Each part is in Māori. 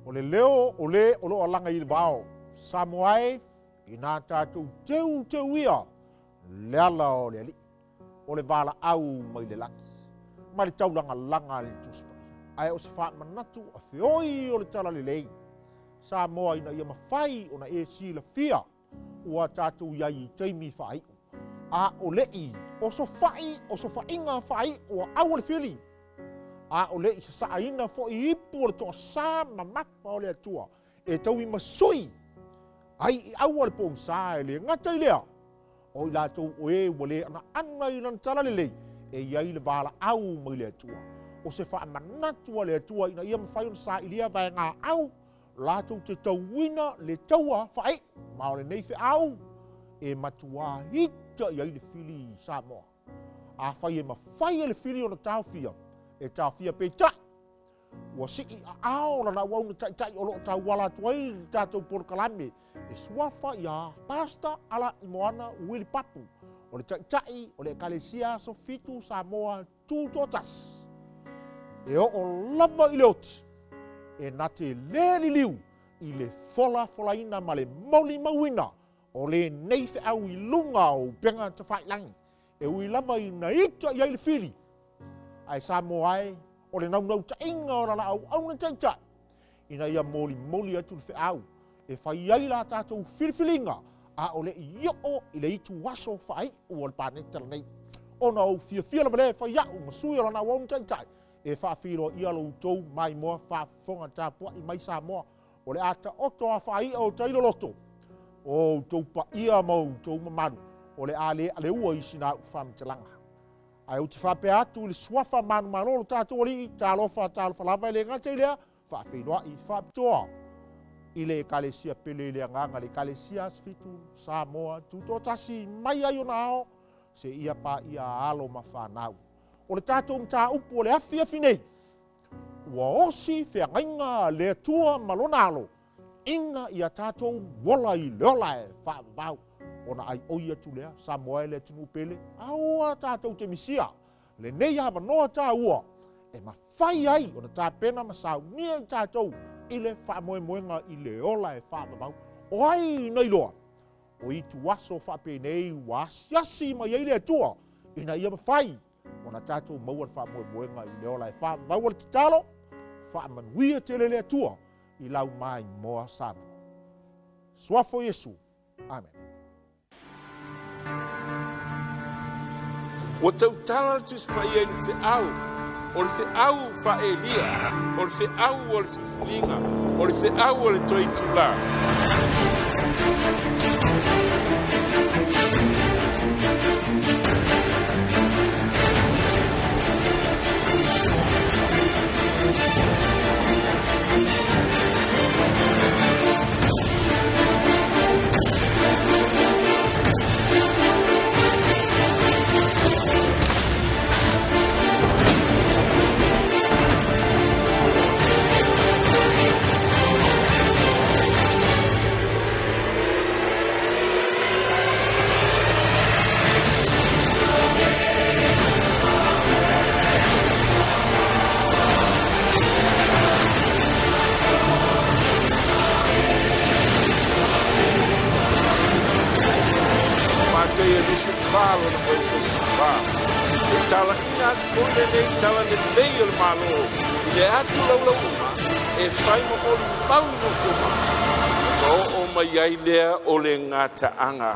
O le leo o le o lo alanga i le vao. Samoa i nā tātou teu ia le ala o le ali. O le vala au mai le laki. Ma le taulanga langa le tuspa. Ai o se wha manatu a whioi o le tala le lei. Samoa ina ia mawhai o na e si la fia. Ua tātou iai teimi whai. A o lei o so whainga whai o au le whili. A o lei sa aina fo i ipu o le toa sa mamapa o le atua. E tau i masui. Ai i au le pōng sa e le ngata i lea. O i lātou o e wale ana i nan tala le lei. E iai le vala au mai le atua. O se wha manatua le atua ina ia mawhai o sa i lea vai ngā au. Lātou te tauina le taua whae. Ma o le nei whi au. E matua hita iai le whili Samoa. A whai e mawhai e le whili o na tau fia. E tau fia pe tai. Ua siki a ao na wau na tai o loo tau wala tuai tātou porokalame. E suafa ia pasta ala i moana Willie Papu. O le tai o le kalesia so fitu Samoa tūtotas. E o lava i le oti. E na te le liu i le fola ina ma le mauli mauina. O le neife au i lunga o benga te whailangi. E ui lava i na ita i le whili. Ai Samoa e, o le nau ta inga o rana au na tai. Ina ia moli atu le whiau. E whai ai la tātou whiliwhilinga. A o le i o i le itu waso whai o le pānetara nei. O na au fia la vale whai au masui o rana au na tai. E whaafiro i alo tau mai moa whaafonga tāpua i mai Samoa. O le ata oto a whai o tailo loto. O tau pa ia mau tau mamaru. O le ale ua i sina u whamtalanga. Ai o te whape atu le suafa manu manolo tātou ali. Tālofa lava i le ngata i lea. Whaafeinoa i whaapitoa. I le kalesia pele le nganga le kalesia sfitu Samoa. Tutotasi mai ai o na ao. Se ia pa ia alo ma whanau. O le tātou mta upu o le afi nei. Ua Osi Feagaiga Le Atua ma Lona Alo. Inga ia tātou wola i leola e whaavau. O na ai oi atu lea, Samoa le tunu pele. Aua tātou te misia. Le nei hawa noa tā ua. E ma whai ai o na tā pena ma sau nia i tātou. I le whaamoemoenga i leola e whaavau. O ai nei loa. O i tu waso whape nei wasiasi ma iei Le Atua. Ina ia ma whai. O na tātou maua wha moenga i leola e wha waua te talo, wha manuia te Le Atua i lau mai moa Samoa. Suafo Yesu. Amen. O tau tala te spai e se au, o le se au wha e lia, o le se au o le filinga, o le se au o le toi tula. Fala no foi possible. E tala ina fonde nei tala le leio malo. E atu la uma. E fai mo o mau no kuma. O mai ai lea o le ngata anga.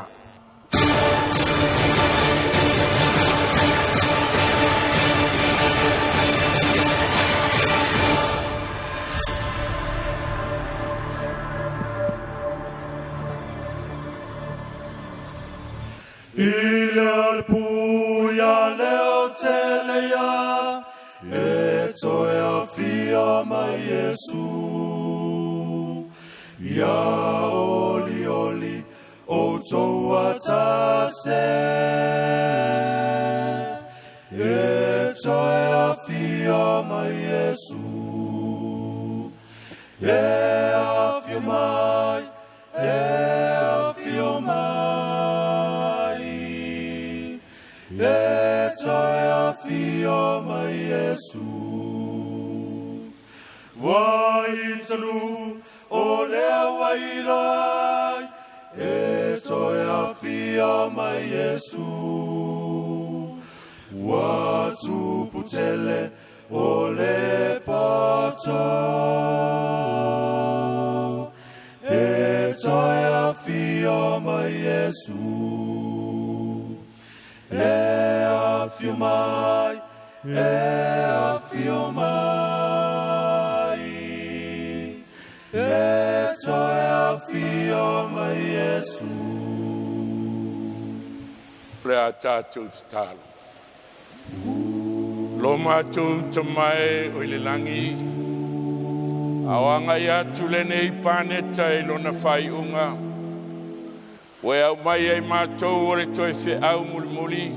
Ile puia leo telea, e toia fia mai Yesu. Ia oli, o toa tase. E toia fia mai Yesu. E afio mai, E toia fia mai Yesu. Wai i talu o lea wailai e toe a fia mai Yesu watu putele o le pato e toe a fia mai Yesu e a fia mai e toi a fia mai Yesu. Prea tātou te tālo. Lo mātou te mai o le langi. Awanga ia tule nei pāneta e lona whaiunga. Oe au mai ai mātou o le toi whi au muli muli.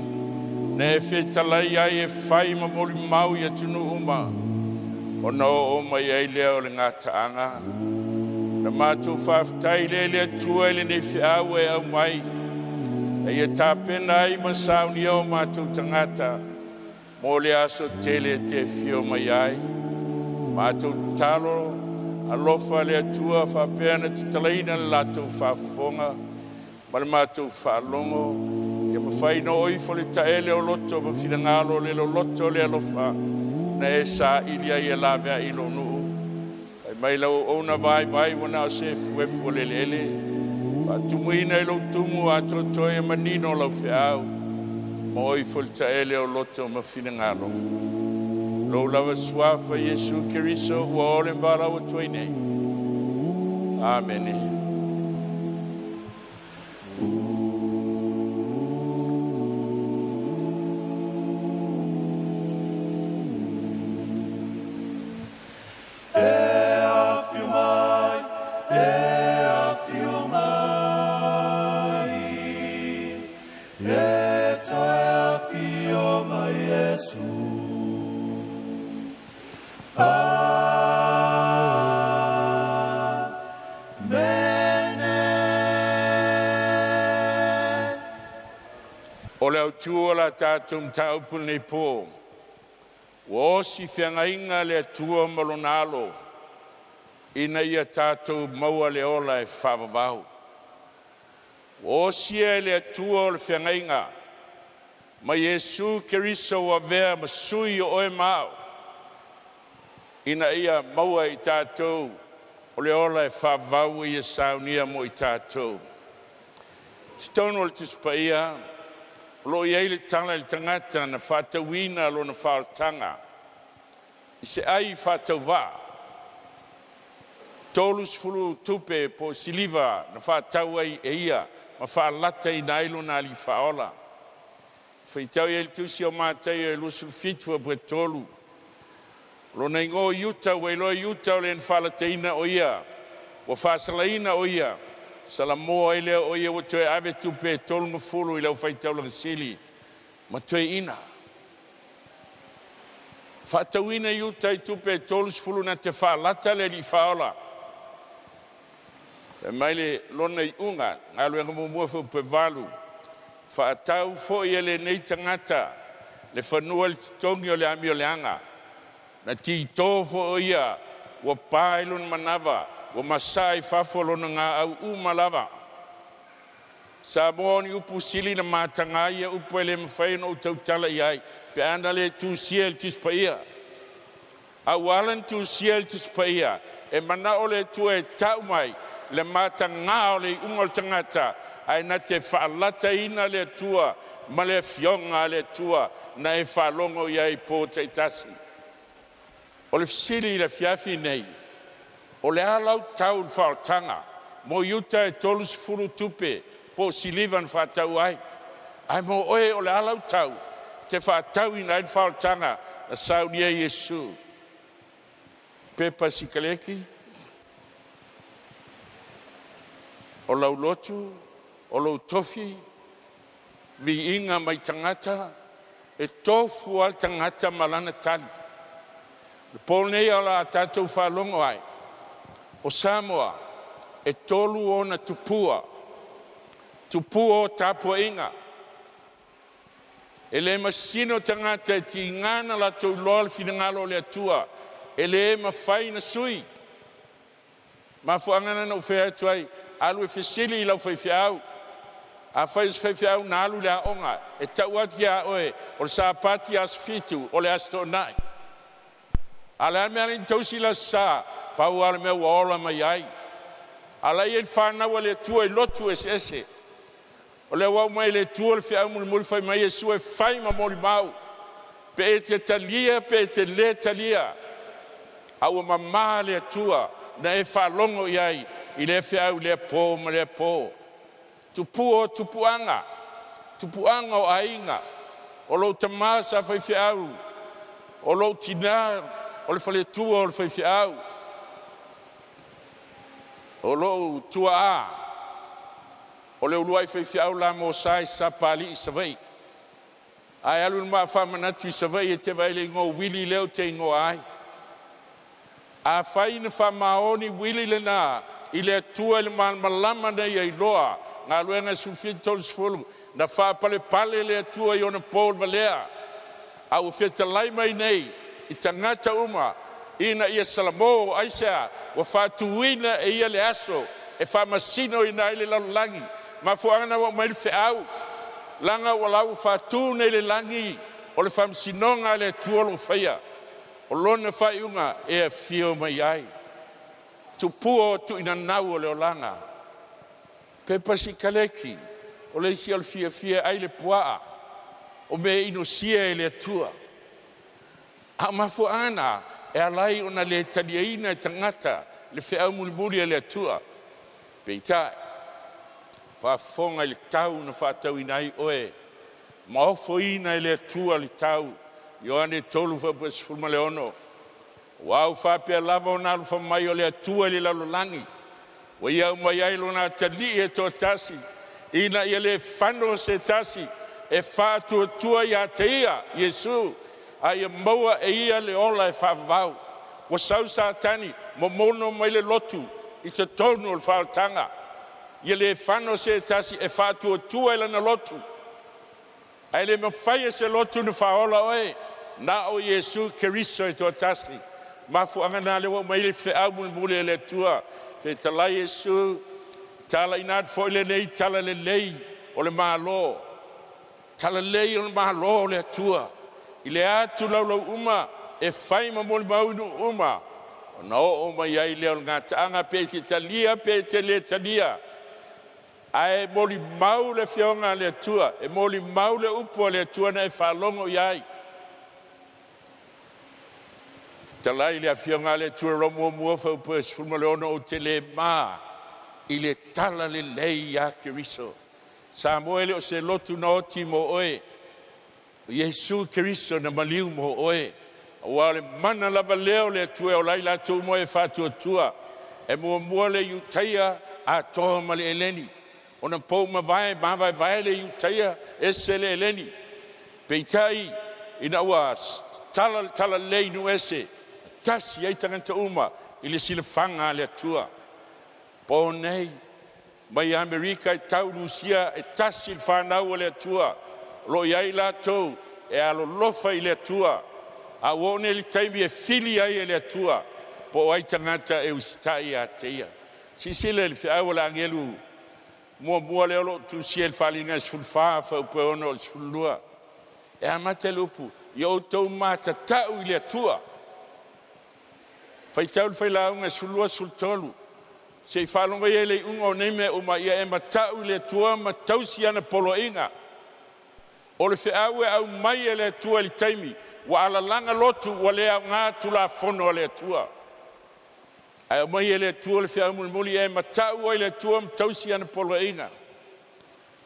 Ne e whetalai ai e whai ma mori mau ia tunu uma. O na o mai ai lea o le ngā taanga. Na mātou whawhtai le tua le nei whiau e au mai. E ia tāpena ai ma sauni au mātou tangata. Mō le aso tele te whio mai ai. Mātou talo alofa le tua whapena te talaina le lātou whafonga. Ma le mātou whalongo. Ia mawhai no oi fole taele o loto ma whina ngalo le lo loto le alofa. Na e sa ilia ia lawea ilo nuu. Ai mai lau ona vai wana o se fuefu le lele. Whatumuina ilo tumu a totoe manino lau whiau. Ma oi fole taele o loto ma whina ngalo. Lo lawa suafa Yesu Kiriso ua ole mbara o tuine. Amen. O le Tatou Ola tātou mtaupu nei pō. Osi Feagaiga Le Atua ma Lona Alo. Ina ia tātou maua le ola e whawawau. Osi Le Atua o le Feagaiga. Ma Yesu Kiriso wa vea ma sui o e mau. Ina ia maua I tātou o le ola e whawawau ia saunia mo I tātou. Titono le tispaia. Lo iei le tala le tangata na whatauina lo na whaotanga. I se ai whatauwa. Tolus fulu tupe po siliva na whatau ai e ia. Ma whalata I nailo na li whaola. Whaitau iei le tusi o mātai e lusu fitua bre tolu. Lo na ingo iuta wei lo iuta o le whalataina o ia. O whasalaina o ia. Salamoa ile o ia wotoe ave tupe tolunga fulu ile o whaitau langa sili. Ma toe ina. Whatauina iuta I tupe tolus fulu na te whalata le li whaola. E maile lona I unga, ngalo enga mumua fu pe valu. Whaatau fo I ele nei tangata, le whanua le tongi o le ami o le anga. Na ti tōfo o ia, wa pāilun manava, wa masai fafolo na ngā au umalawa. SAMOA ni upu sili na mātanga ia upu ele mawhai no tautala iai, pe ana le tu siel tispa ia. Au alan tu siel tispa ia, e mana ole tu e tau mai, le mātanga o le umol tangata, ai na te whaalata ina le tua, ma le fionga le tua, na e whalongo iai po te tasi. O le sili le fiafi nei, o le alau tau whaotanga, mo iuta e tolus furu tupe, po silivan whatau ai. Ai mo oe o le alau tau, te whatau ina e whaotanga, na saunia Yesu. Pepa sikaleki, o lau lotu, o lau tofi, vi inga mai tangata, e tofu al tangata malana tani. Pol nei ala tātou whalongo ai. O Samoa, e tolu ona tupua. Tupua o tāpua inga. E le masino tangata e ti ngana la tau loal fina ngalo le atua. E le mawhai na sui. mafuanga na fe tuai alu fesili la fe fiau a faz fe fiau na alu la onga e tauat ya oe o sapati as fitu o le astonai ala me alin tausi la sa pau ala me ola mai ai ala ye fana wale tu e lotu esse o le wa mai le tu le fiau mul fai mai Yesu e fai ma moli mau pe te talia pe te le talia au mamma le tua na e fa longo iai i le fiau le po ma le po tupuanga o ainga o lo tamasa fai fiau o lo tina o le fale tua o le fai fiau o lo tua o le uluai fai fiau la mo sai sapali i savai ai alu ma fa manatu i savai e te vai le ngo Willie leo te ngo ai a fai na fa maoni Willie le na i le tua le malama na i loa ngā luenga sufit tol sfulu na fa pale le tua i ona Paul Valea au feta lai mai nei i tangata uma ina ia Salamo aisa wa fa tuina e ia le aso e fa masino ina ile langi ma fuanga wa mai fe au langa wa lau fa tu nei le langi o le fam sinonga le tua lo faia o lona fa iunga e fio mai ai tu puo tu ina nau le langa pe pasi kaleki o le si al fia ai le pua o me inosia le tua a mafuana e alai ona le taliaina tangata le fea mulmuli le tua peita fa fonga le tau na fa tau inai oe ma foina le tua le tau Ioane tolu fa pes fulma leono wau fa pe lava ona fa mai o le tua le lalolangi wa ia mai ai lona tali e to tasi ina ia le fano se tasi e fa tua ia teia Yesu ai moa e ia le ola e fa vau wa sau satani momono mai le lotu i te tonu o faltanga ia le fano se tasi e fa tua e na lotu ai le mafai se lotu na fa ola oe na o Yesu Keriso e to tasi mafu angana le wa mai le fe au mule le tua te tala Yesu tala inat foi le nei tala le lei o le malo tala lei o le malo le tua i le atu lau uma e fai ma moli maunu uma na o mai ai le o ngataanga pe te talia pe te le talia ai moli mau le fionga le tua e moli mau le upo le tua na e whalongo iai talai le fionga le tua romo mua fa upo e sfuma le ono o te le maa i le tala le lei ya Keriso Samoa le o se lotu na oti mo oe Yesu Keriso na maliu mo oe wa le mana lava leo le tua o lai la tu mo e fatu tua e mua le yutaia a toa ma le eleni ona pou ma vai le yutaia e se le eleni peitai ina ua tala lei nu ese tasi ai tanganta uma i le silafanga le tua po nei mai Amerika e tau Rusia e tasi il whanau le tua lo iai la tou e alo lofa i le tua a wone li taimi e fili ai le tua po ai tangata e ustai a teia si sile le fiau la angelu mua le olo tu si el falinga sulfa fa upe ono sulua e amate lupu yo tau mata tau i le tua fai tau FAILAUGA sulua sultolu se falonga ye le ungo neme o ma ia e matau le tua ma tausi ana poloinga o le fiau e au mai le tua li taimi wa ala langa lotu wa le ngā tula fono le tua ai mai le tua le fiau mulmuli e matau ai le tua tausi ana poloinga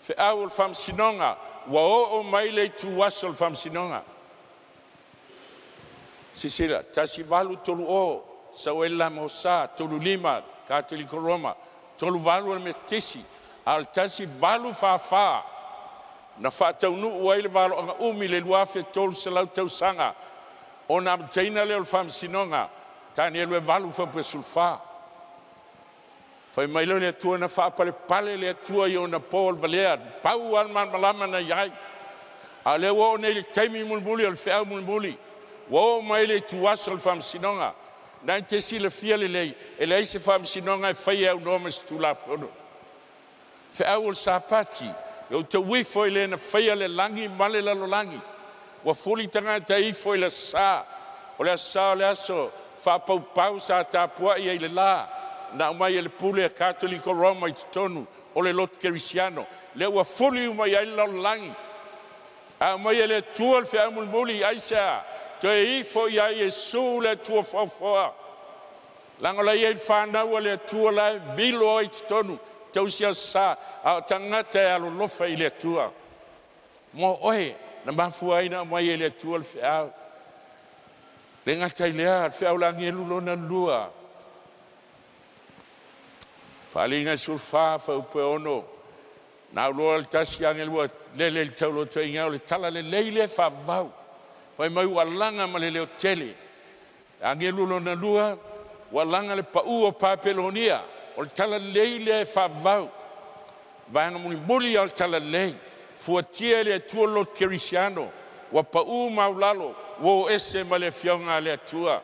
fiau le fam sinonga wa o mai le tu wasol fam sinonga sisira tasi valu tolu o sawela mosa tolu lima Katoliko Roma tolu valu me tesi al tasi valu fa na fatau nu wai le valu anga umi le luafe tolu salau tau sanga ona mtaina le fam sinonga tani le valu fa pesulfa fai mai le tua na fa pale le tua yo na Paul Valea pau al malama na yai ale wo ne le taimi mulmuli al fea mulmuli wo mai le tua sol fam sinonga nai te sila fia lelei, e lei se whaamisinonga e whaia au noma se tula whono. Fe au o sapati, o te wifo i le na whaia le langi, male lalo langi. Wa fuli tanga te ifo i le sa, o le sa o le aso, whapau pau sa tāpua i le la, na umai e le pule a Katoliko Roma i tonu, o le lot kerisiano, le wa fuli umai ai lalo langi. A umai e le tua le whea mulmuli aisa, te ifo i ai e su le tua whawhoa. Lango la iei whanau le tua la bilo ai tonu, tausia sa, a tangata e alo lofa i le tua. Mo oe, na mafuaina umai e le tua le whea. Le ngata i lea, le whea ulangi e Lona Alo. Whalinga sulfa, whaupe ono. Nā uloa le tasi ange lua, lele le taulo to inga, le tala le leile whavau. Whai mai walanga ma le leo tele. Ange Lona Alo, walanga le pau o Papelonia, o le tala leile whavau. Vanga muni muli al tala lei, fuatia le atua lot kerisiano, wa pau maulalo, wo ese ma le fionga le atua.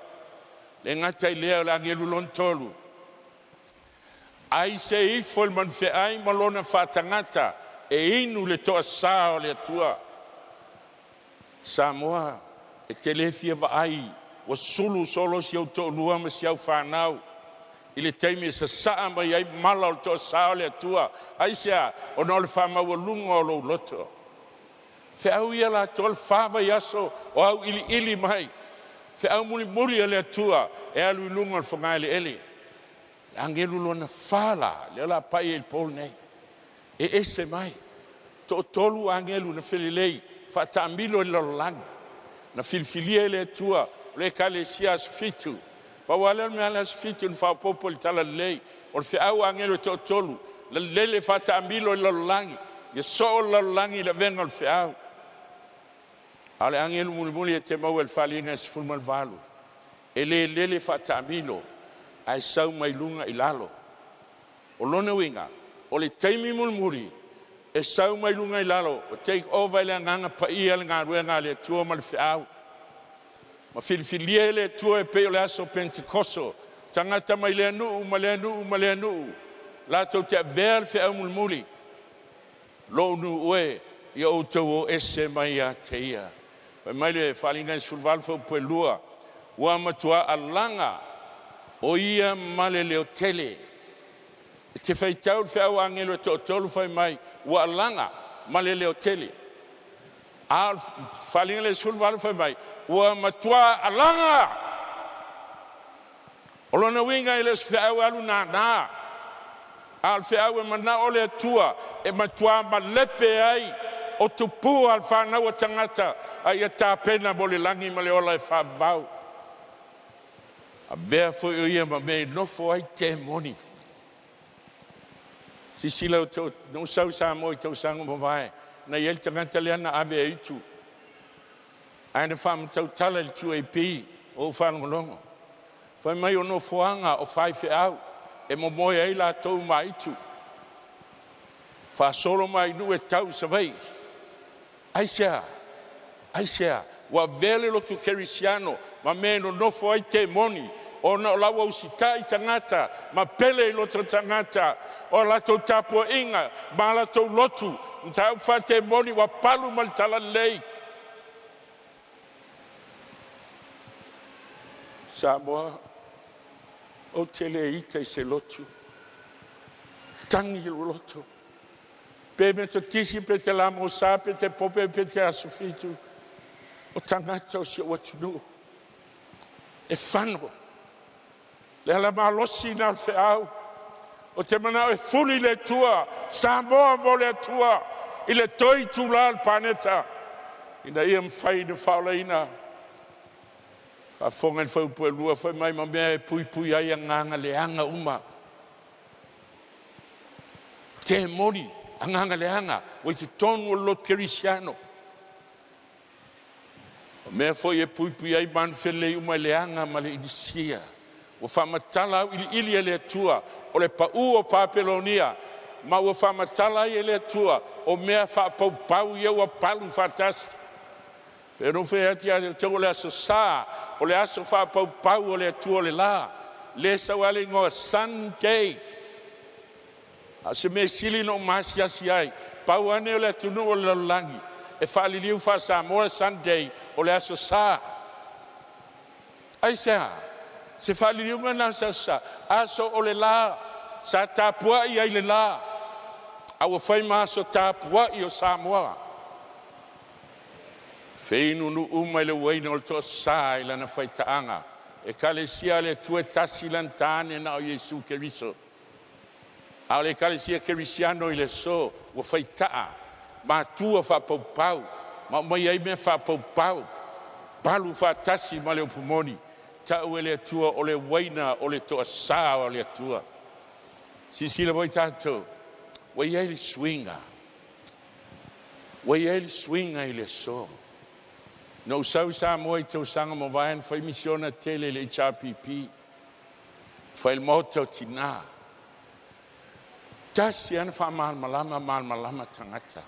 Le ngata i lea le ange Lona tolu. Ai se ifo il manfe ai malona fatangata e inu le toa sao le atua. Samoa e telefia va ai wa sulu solo si au toa lua ma si au whanau. I le teimi sa saa mai ai mala o toa sao le atua. Ai sea o no le whamau o lunga o lo loto. Fe au ia la toa le whawa yaso o au ili mai. Fe au muri le atua e alu lunga o le whangai le eli. Angelu lona fala, le la pai il pol nei. E ese mai. To tolu angelu na felilei, fa tambilo il lang. Na filfilia le tua, le calesias fitu. Pa wala me alas fitu fa popol tala lei. O fe au angelu to tolu, le lele fa tambilo il lang. Ye so il lang le venga il fe au. Ale angelu mulmuli e te mau el falinga sfulmal valu. E le lele fa tambilo. Ai sau mai lunga i lalo. O lona winga, o le teimi mulmuri, e sau mai lunga i lalo, o take over le nganga pa ia le ngā ruenga le tua ma le whiau. Ma filifilia le tua e peo le aso Pentecoso, tangata mai le anu, ma le anu, ma le anu. La tau te avea le whiau mulmuri. Lo nu ue, ia o tau o ese mai a te ia. Mai le whalinga i sulvalfa ue lua, ua matua alanga, o ia male leo tele. Te whai tau whiau angelo e tolu whai mai, ua langa male leo tele. A whalinga le sulvalu whai mai, ua matua alanga. O lona winga i les whiau alu nā. Al whiau e mana o le atua, e matua malepe ai, o tupu al whanau a tangata, ai a tāpena mo le langi ma le ola e whavau. A vea foi o ia ma me nofo ai te moni. Si sila o tau, no sau Samoa i tau sango ma vai, na iel tangata leana ave e itu. Aina wham tau tala le tu e pi, o whanongolongo. Whai mai o nofoanga o whai au, e mo moe ei la tau ma itu. Wha solo mai nu e tau sa vai. Aisea, wa vele lo tu kerisiano, ma me no nofo ai te moni, o na lawa usita i tangata, ma pele i loto tangata, o la tau tapua inga, ma la tau lotu, nta au wha te moni wa palu mal tala lei. Samoa, o tele ita i se lotu, tangi i loto, pe me to tisi pe te lamo sa, pe te pope pe te asufitu, o tangata o si o atunu. E whano. Le ala malosi na al whiau. O te mana e fuli le tua. Samoa mo le tua. I le toi tula al paneta. Ina ia mwhai na whaolaina. A whonga i whaupu e lua. Whai mai ma mea e pui ai a nganga le anga uma. Te moni. A nganga le anga. Wai te tonu o lot kerisiano. Mea foi e pui ai man fele uma leanga ma le idisia. O whamatala au ili le atua o le pau o Papelonia. Ma o whamatala i le atua o mea whapau ia ua palu fatasi. Pero whea tia te tau le asa sā o le aso whapau o le atua o le la. Le sawale ngoa Sunday. A se me sili no masiasi ai. Pau ane o le atunu o le langi. E whaliliu wha Samoa Sunday o le aso sa. Ai sea. Se whaliliu mana sa aso o le la. Sa tapua i ai le la. Awa whai maaso tapua i o Samoa. Feinu nu umai le waina o le toa sa i lana whaitaanga. E kalesia le tue tasi lantane na o Yesu Keriso. A le kalesia kerisiano i le so, wa whaitaa. Ma tua whapaupau. Ma mai ai mea whapaupau. Palu whatasi ma le upumoni. Tau e le atua o le waina o le toa sa o le atua. Sisila voi tātou. Wai ai le swinga. Wai ai le swinga i le so. No sau Samoa i tau sanga mo vaen fai misiona tele le HRPP. Fai il moto tina. Tasi ana fa malmalama tangata.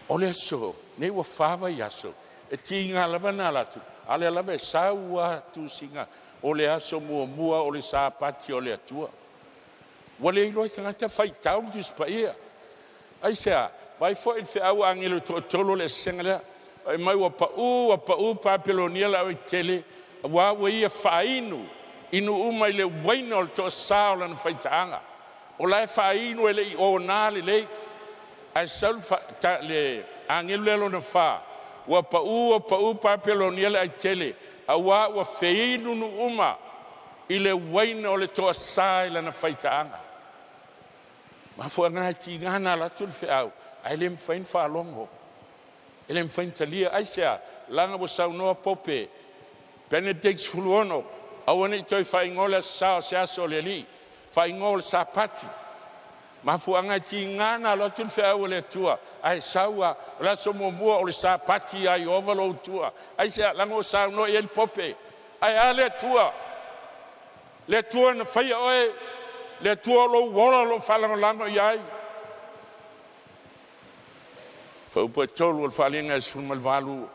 O le aso, ne wa fava i aso. E tinga lava na latu. Ale lava e saua tu singa. O le aso mua o le sapati o le atua. Wale iloi tangata fai tau dis pa ia. Ai sea, vai fo il fe au angelo tolo le sengala. Ai mai wa pau papelonia la o tele. Wa ia fainu. Inu umai le waino to saula na faitanga. O la fainu ele o na le. Ai sal le angelo na fa. Wa pau papelonia la tele. Wa fainu no uma. Ile waino le to saila na faitanga. Ma fo nga ti ngana la tul fe au. Ai lem fain fa longo. Ele mfain talia ai sea langa bo sau no pope. Benedicts fuluono. Awane toi fa ingola sa so le li. Fa ingol sa pati. Ma fu anga ti ngana la tul fe au le tua. Ai saua la so mo o le sa pati ai ovalo tua. Ai sea langa sa no el pope. Ai ale tua. Le tua na fai oe. Le tua lo wola lo falango iai. Fa upo tolu al falinga e sul malvalu.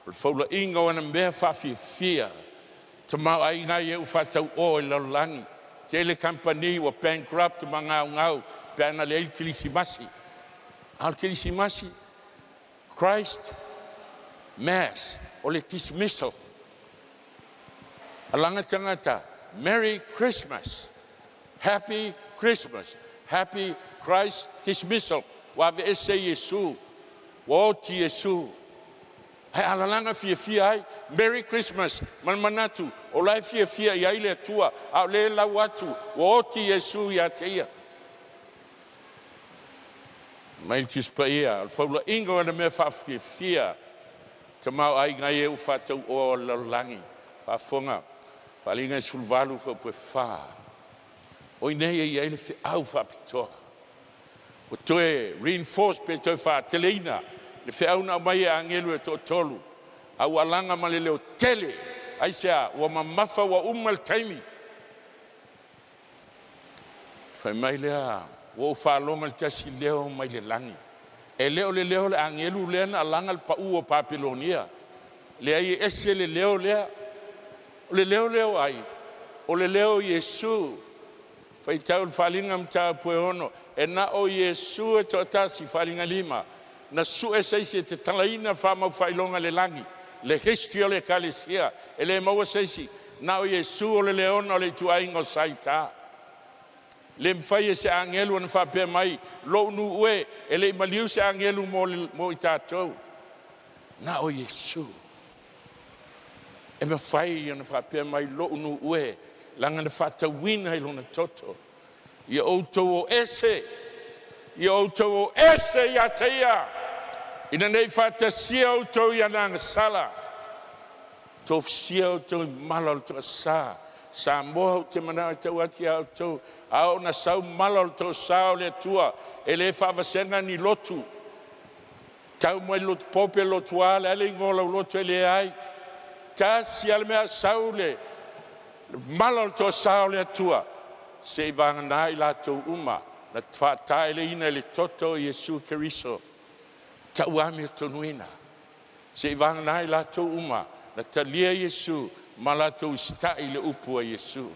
Al faula inga wana mea fafi fia. Tamau ai ngai e ufatau o e lalangi. Tele company wa bankrupt ma ngau. Pena le il kilisimasi. Al kilisimasi. Christ Mass. O le dismissal. Alanga tangata. Merry Christmas. Happy Christmas. Happy Christ dismissal. Wa ve ese Yesu. Wa ti Yesu. Ai alalanga fia ai. Merry Christmas. Manmanatu. O lai fia ia ile tua. Au le la watu. Wa ti Yesu ya teia. Mai tis pa ia. Al faula ingo na me fa fia. Tamau ai ngai e ufatau o lalangi. Fa fonga. Falinga sulvalu fa pe fa. O nei e ele fe au fa pito. O toe reinforce pe toe fa telina. Le fe au na mai angelu e to tolu. Au alanga malele o tele. Ai sea wa mamafa wa umal taimi. Fa mai lea o fa longa tasi leo mai le langi. E leo le angelu le na alanga pa u Papilonia. Le ai ese le leo lea. O le leo ai. O le leo Yesu. Fai tau falinga mta pueono. E na o Yesu e to tasi falinga lima. Na su e seisi te talaina fa mau failonga le langi. Le histio le kalesia. E le maua seisi. Na o Yesu o le leona o le tuaingo saita. Le mfai e se angelu na fa pe mai. Lo nu ue. E le maliu se angelu mo i tātou. Na o Yesu. E me fai na fa pe mai lo nu ue. Langa na fata wina i lona toto. Ia outou o ese. Ia outou o ese ia teia. Ina nei fata sia outou ia nanga sala. Tof sia outou malal to sa. Samoa te mana tau ati outou. Ao na sau malal to sa o le tua. E le whavasenga ni lotu. Tau mai lotu pope lotu ale. Ale ngola lotu ele ai. Ta si al mea saule. Malal to saule atua. Se vanga nai la to uma. Na tfatai le ina le toto Yesu Keriso. Ta uame to nuina. Se vanga nai la to uma. na talia Iesu ma latou sta'i le upu a Iesu.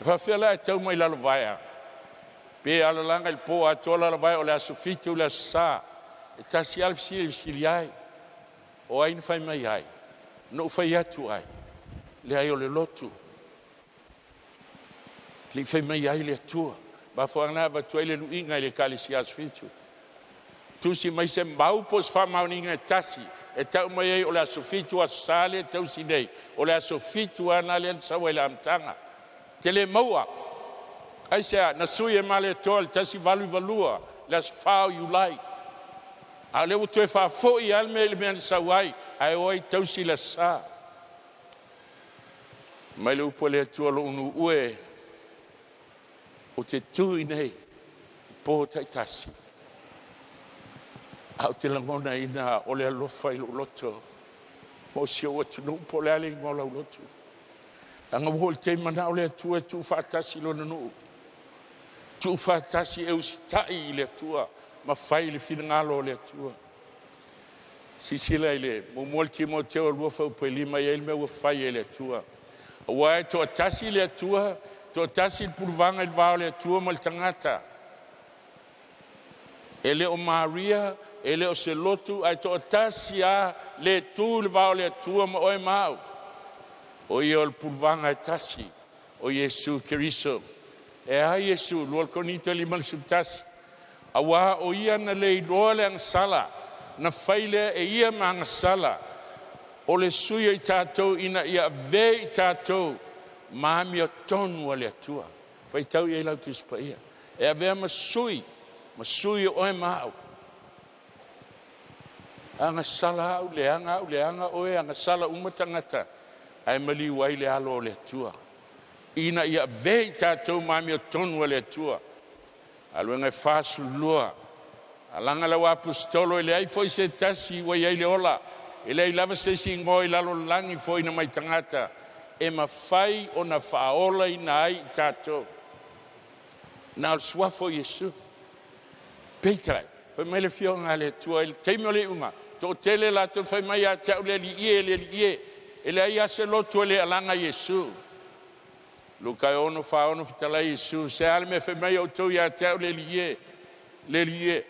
Whawhela e tau mai lalo vaia. Pe alalanga il po atoa lalo vaia o le asofitu le asa. E tasi alfisili ai. O aina whai mai ai. No whai atu ai. Le ai o le lotu. Le whai mai ai le atua. Ba whaanga wa tuai le nuinga i le kalisi asofitu. Tusi mai se maupos whamauninga e tasi. E tau mai ai o le asofitu a sale tau sinei. O le asofitu ana le ansawa i le amtanga. Te le maua. Ai sea, na sui e male toa le tasi valu valua. Le asfao iulai. A le utu e whafo i alme le mea sawai. Ai oi tau si le sa. Mai le upo le atua lo unu ue. O te tui nei. Po tai tasi. Au te langona ina o le alofa i loto. Mo si o atu nupo le ale ngola u loto. Anga whol te mana o le atua tu whaatasi lona nuu. Tu whaatasi e usitai i le atua. Ma whai le whingalo o le atua. Sisila i le. Mo mwol Timoteo lua whau pe lima i elme ua whai e le atua. Awa e to atasi le atua. To atasi il purvanga il vao le atua ma le tangata. Ele o Maria. Ele o se lotu ai to atasi a le tu le vao le atua ma oe mau. O ia o pulvanga e tasi o Iesu Keriso. E a Iesu lual konito lima le subtasi. Awa o ia na le iloa le angasala. Na faile e ia ma angasala. O le suia i tātou ina ia ve i tātou. Maami o tonu a le atua. Faitau ia lau tispa ia. E a vea masui. Masui o e mau. Angasala au leanga oe angasala umatangata. Ai mali wai le alo le atua. Ina ia vei tātou mami o tonu le atua. Aluenga fasu lua. Alanga la apostolo ele ai foi se tasi wai ai le ola. Ele ai lava se si ngoi lalo langi foi na mai tangata. E mawhai o na whaola i na ai tātou. Na al suafo Yesu. Peitrai. Poi mai le fionga le atua. Teimo le unga. To tele la to fai mai a tau le li ie. Ele ai ase lotu ele alanga Yesu. Luka e ono wha ono fitala Yesu. Se ale me whai o tau ia tau le lie. Le lie.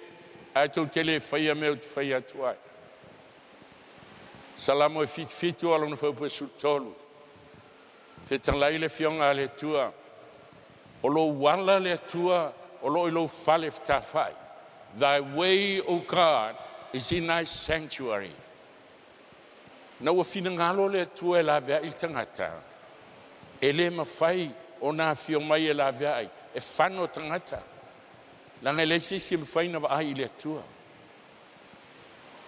Ai tau tele whai a meo tu whai atuai. Salamo e fitu alo na whaupu e sutolu. Whetalai le fionga le tua. O lo wala le tua. O lo ilo fale whai. Thy way, O God, is in thy sanctuary. Na ua finangalo le atua e la vea il tangata. E le mawhai o nā fio mai e la vea ai. E whano tangata. Langa le sisi mawhai na wa ai le atua.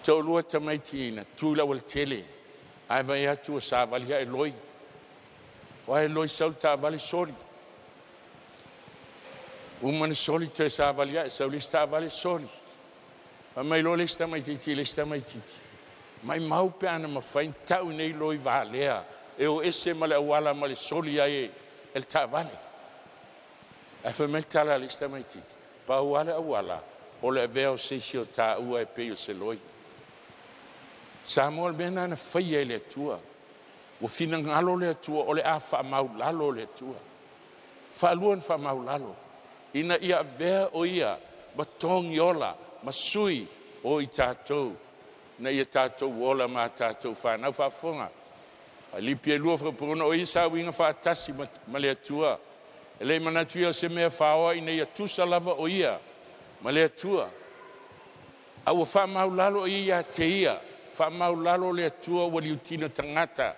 Tau lua tamaiti ina, tūla wal tele. Ai vai atua sa valia e loi. Wa e loi sau ta vali sori. Umana soli te sa valia e sau lista vali sori. Ma mai lo lista mai titi. Mai mau pe ana mawhai tau nei loi valea. E o ese male awala male soli ai el ta vale. E fa mel tala lista mai titi. Pa awala. O le veo se si o ta ua e peo se loi. Samoa bena na whai e le atua. O fina ngalo le atua. O le a wha maulalo le atua. Wha aluan wha maulalo. Ina ia vea o ia. Matongi ola. Masui o i tātou. Na ia tātou ola ma tātou whanau whafonga. A lipi e lua whapuruna o isa winga whaatasi ma le atua. E le manatui o se mea whaoa ina ia tusa lava o ia. Ma le atua. A ua wha maulalo o ia te ia. Wha maulalo le atua wa liutina tangata.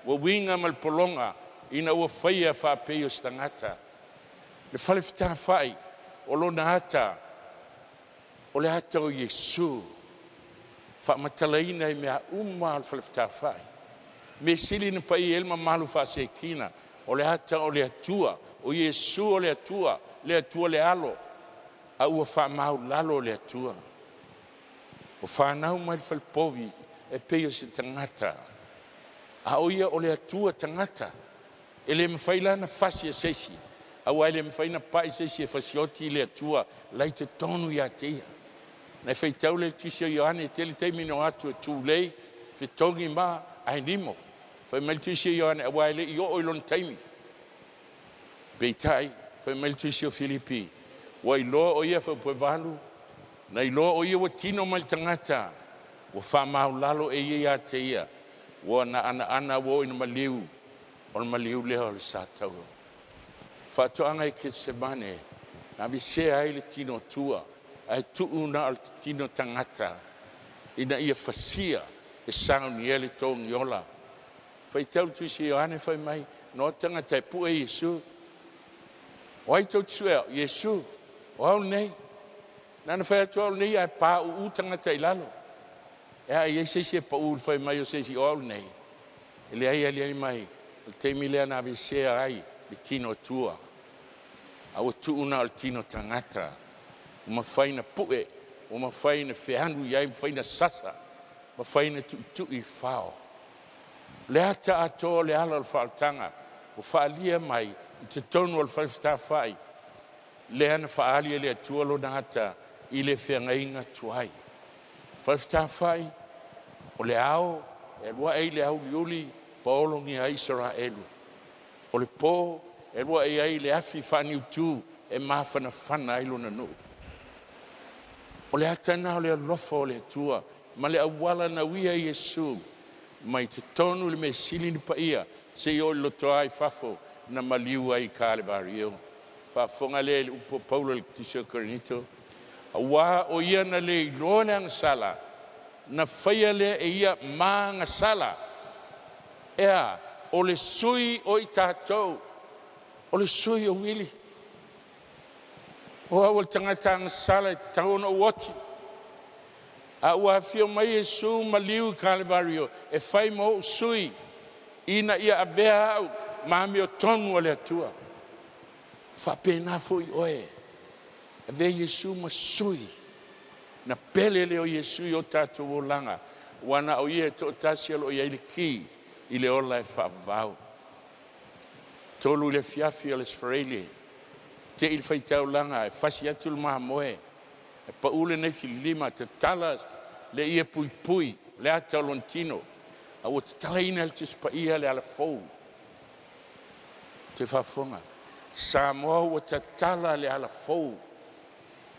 Wa winga mal polonga. Ina ua whaia wha peo stangata. Le whale whita whai. O lona ata. O le ata o Yesu. Whamatalaina i mea umma al whalewhita whai. Me sili na pai elma malu whasekina. O le ata o le atua. O Yesu o le atua. Le atua le alo. A ua whamau lalo le atua. O whanau mai whalpovi e peo se tangata. A oia o le atua tangata. E le mawhaila na whasi a sesi. A wai le mawhaina pai sesi e whasioti le atua. Lai te tonu ia te ia. Na whaitau le tisio Ioane tele teimino atu e tūlei, fitongi ma ai nimo fa meltisi yo ana wale yo ilon taimi beitai fa meltisi o Filipi wai lo o ia fa povalu na ilo o ia tino mal tangata o fa maulalo e ia te ia o na ana wo in maliu on maliu le o satau fa to anga ke semane na vi se ai le tino tua ai tu una al tino tangata ina ia fasia e sang ni ele tong yola fa tau tu si ane fa mai no tangata e pu e Yesu wai to tsue Yesu o nei nana fa to nei ai pa u tangata ilalo e se pa u fa mai o se si o nei ele ai mai te mile na vi se ai bitino tua au tu una al tino tangata uma faina pue uma faina fehandu yai faina sasa ma faina tu I fao le ata ato le ala al faltanga o faalia mai te tonu al falsta fai le ana faalia le tua lo nata I le feangainga tuai falsta fai o le ao e lua e le au liuli paolo ni a Israelu o le po e lua e ai le afi fani utu e mafana fana ilo na no o le atana o le lofo o le tua ma le awala na wia Yesu mai te tonu le me sili ni paia se yo lo toai fafo na maliu ai Kalvario fa fonga le upo Paulo le tisio Corinto awa o ia na le lona sala na faia le e ia manga sala ea o le sui o I tatou o le sui o Willie o awal tangata sala tauna wati a ua fio mai Yesu maliu Kalvario e fai mo sui ina ia avea au mami o tonu o le atua fa pena foi oe ave Yesu ma sui na pele le o Yesu o Tatou Ola wana o ia to tasielo ia ile ki ile ola e fa vau tolu le fiafi le sfrele te il fai taulanga e fasi atul mamoe e paule nei filima te talas le ia pui pui le ata lontino a o talaina le tispa ia le ala fou te fafonga SAMOA o te tala le ala fou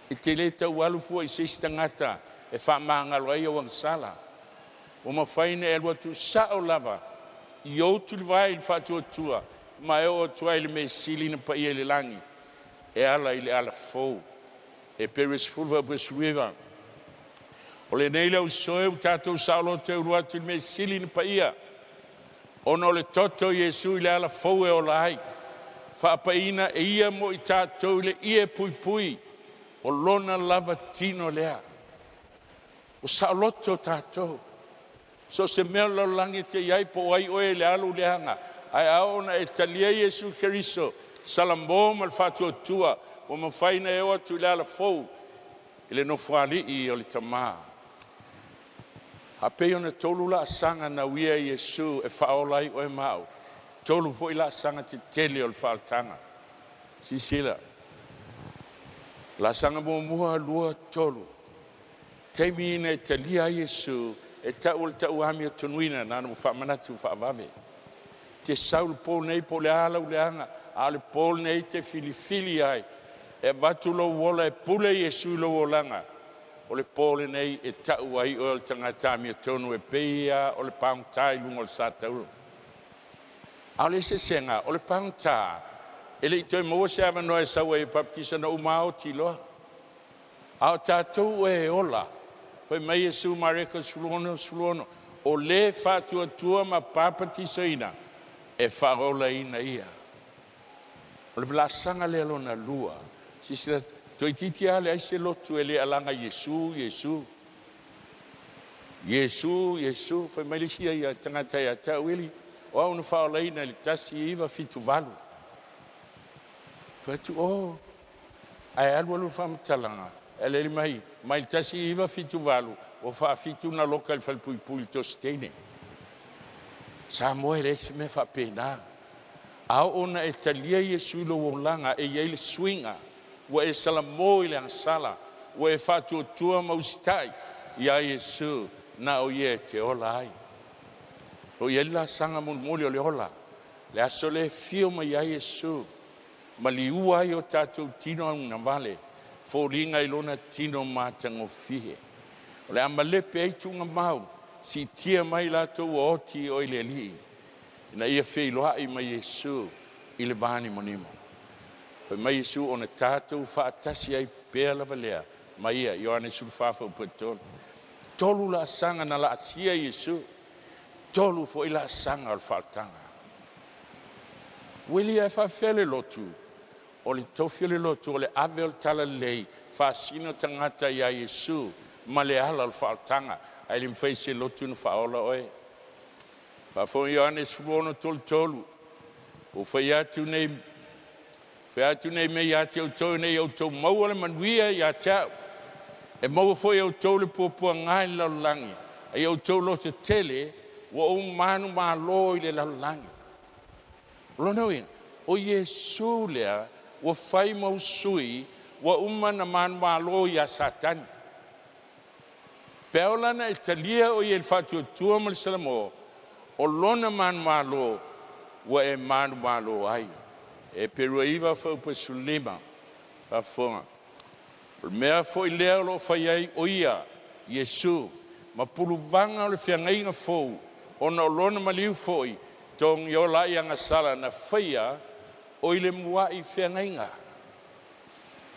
e te le tau alu fua I SISDAC e fa mangalo ai o sala o mafaina e lua tu sao lava I outu le vai il fatu tua ma e o tua il me sili na pa ia le langi e ala I le ala fou e peris fulva bus river o le nei lau soe u tatou saulo te urua tu il me sili na pa ia ono le toto Yesu I le ala fou e o lai fa paina e ia mo I tatou le ia pui pui o lona lava tino lea o sauloto tatou so se mea langi te iai po ai oe le alu leanga ai aona e talia Yesu Keriso salambo mal fatu tua o mafaina e o tu le ala fou ile no fuali I o le tama hape ona tolu la sanga na wia Yesu e faolai oe mau tolu fo ila sanga te tele o le faltanga sisila la sanga mo mua lua tolu teimi ina e talia Yesu e tau ami o tunuina na no fa manatu fa vave te saul pol nei po le ala uleanga ale pol nei te filifili ai e vatu lo wola e pule Yesu lo wolanga o le pol nei e tau ai o le tangata mi o tonu e peia o le pauntai lungo le satau ale se senga o le paunta ele I toi mo se ava no e sawa e baptisa na umao tilo a tatou e ola foi mai Yesu mareka sulono o le fatu tua ma papatisa ina e farola ina ia o le vlasanga le Lona Alo sisila toi titi ale ai se lotu ele alanga Yesu foi mai lisia ia tangata ia ta Willie o una farola ina le tasi iva fitu valu fatu o ai alwalu famtalanga ele mai tasi iva fitu valu o fa fitu na local fal pui pui to stene SAMOA se me fa pena a ona e talia Yesu lo wolanga e ele swinga wa e salamo ile an sala wa e fatu tua maustai ia Yesu na o ye te olai O ia la sanga mulmuli o le ola. Le aso le fio mai ai Yesu. Ma li ua i o tātou tino au na vale. Fōringa i lona tino mātango fie. O le amalepe ai tunga mau. Si tia mai lātou o oti o ile li. Ina ia whailoa i mai Yesu. I le vāni monimo. Pai mai Yesu o na tātou whaatasi ai pēa lava lea. Mai ia, Ioane Sulfafa upatona. Tolu la sanga na la asia Yesu. Tolu fo ila sanga al whaatanga. Willie e whawhele lotu. O le tofile lotu, o le ave o tala lei. Whaasino tangata ia Yesu. Ma le ala al whaatanga. Ai le mwhaise lotu na whaola oe. Whafo Ioane Sulfafa tolu. O whaiatu nei. Whaiatu nei me iate au tau nei au tau maua le manuia ia tau. E maua foi au tau le pua ngai lau langi. Ai au tau lo te tele, wa o manu maa loi le lau langi. Lona wina, o Yesu lea, wa whai mau sui, wa umana manu maa loi a satani. Peolana e talia o ye whatua tua mal salamo, o lona manu maa lo, wa e manu maa lo ai. E perua iwa whau pa sulima, pa whonga. Mea foi lea lo whai ai o ia, Yesu, ma puluvanga o le whiangainga fōu, o na olona maliu foi, tong yo lai anga sala na whaia, o ile mua i whiangainga.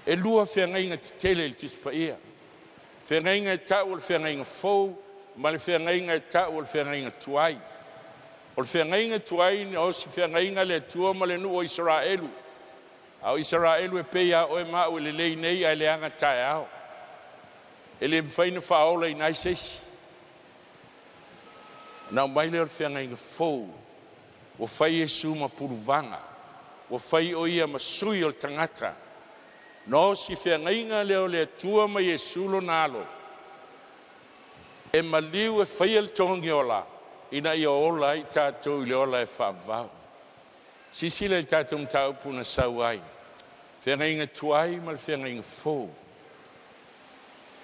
E lua whiangainga te tele il tispa ia. Whiangainga e tau o le whiangainga fōu, ma le whiangainga e tau o le whiangainga tuai. O le whiangainga tuai ni Osi Feagaiga Le Atua ma le nu o Israelu. Au Israelu e peia o e mau le lei nei ai le anga tae au. E le mwhaina whaola i nai sesi. Nau mai le o le whiangainga fōu. O whai Yesu ma puruvanga. O whai o ia ma sui o le tangata. No Osi Feagaiga Le Atua ma Yesu Lona Alo. E maliu e whai al tongi ola. Ina ia ola i tātou i le ola e whaavau. Sisila i tātou mtau puna sau ai. Whiangainga tuai ma le whiangainga fōu.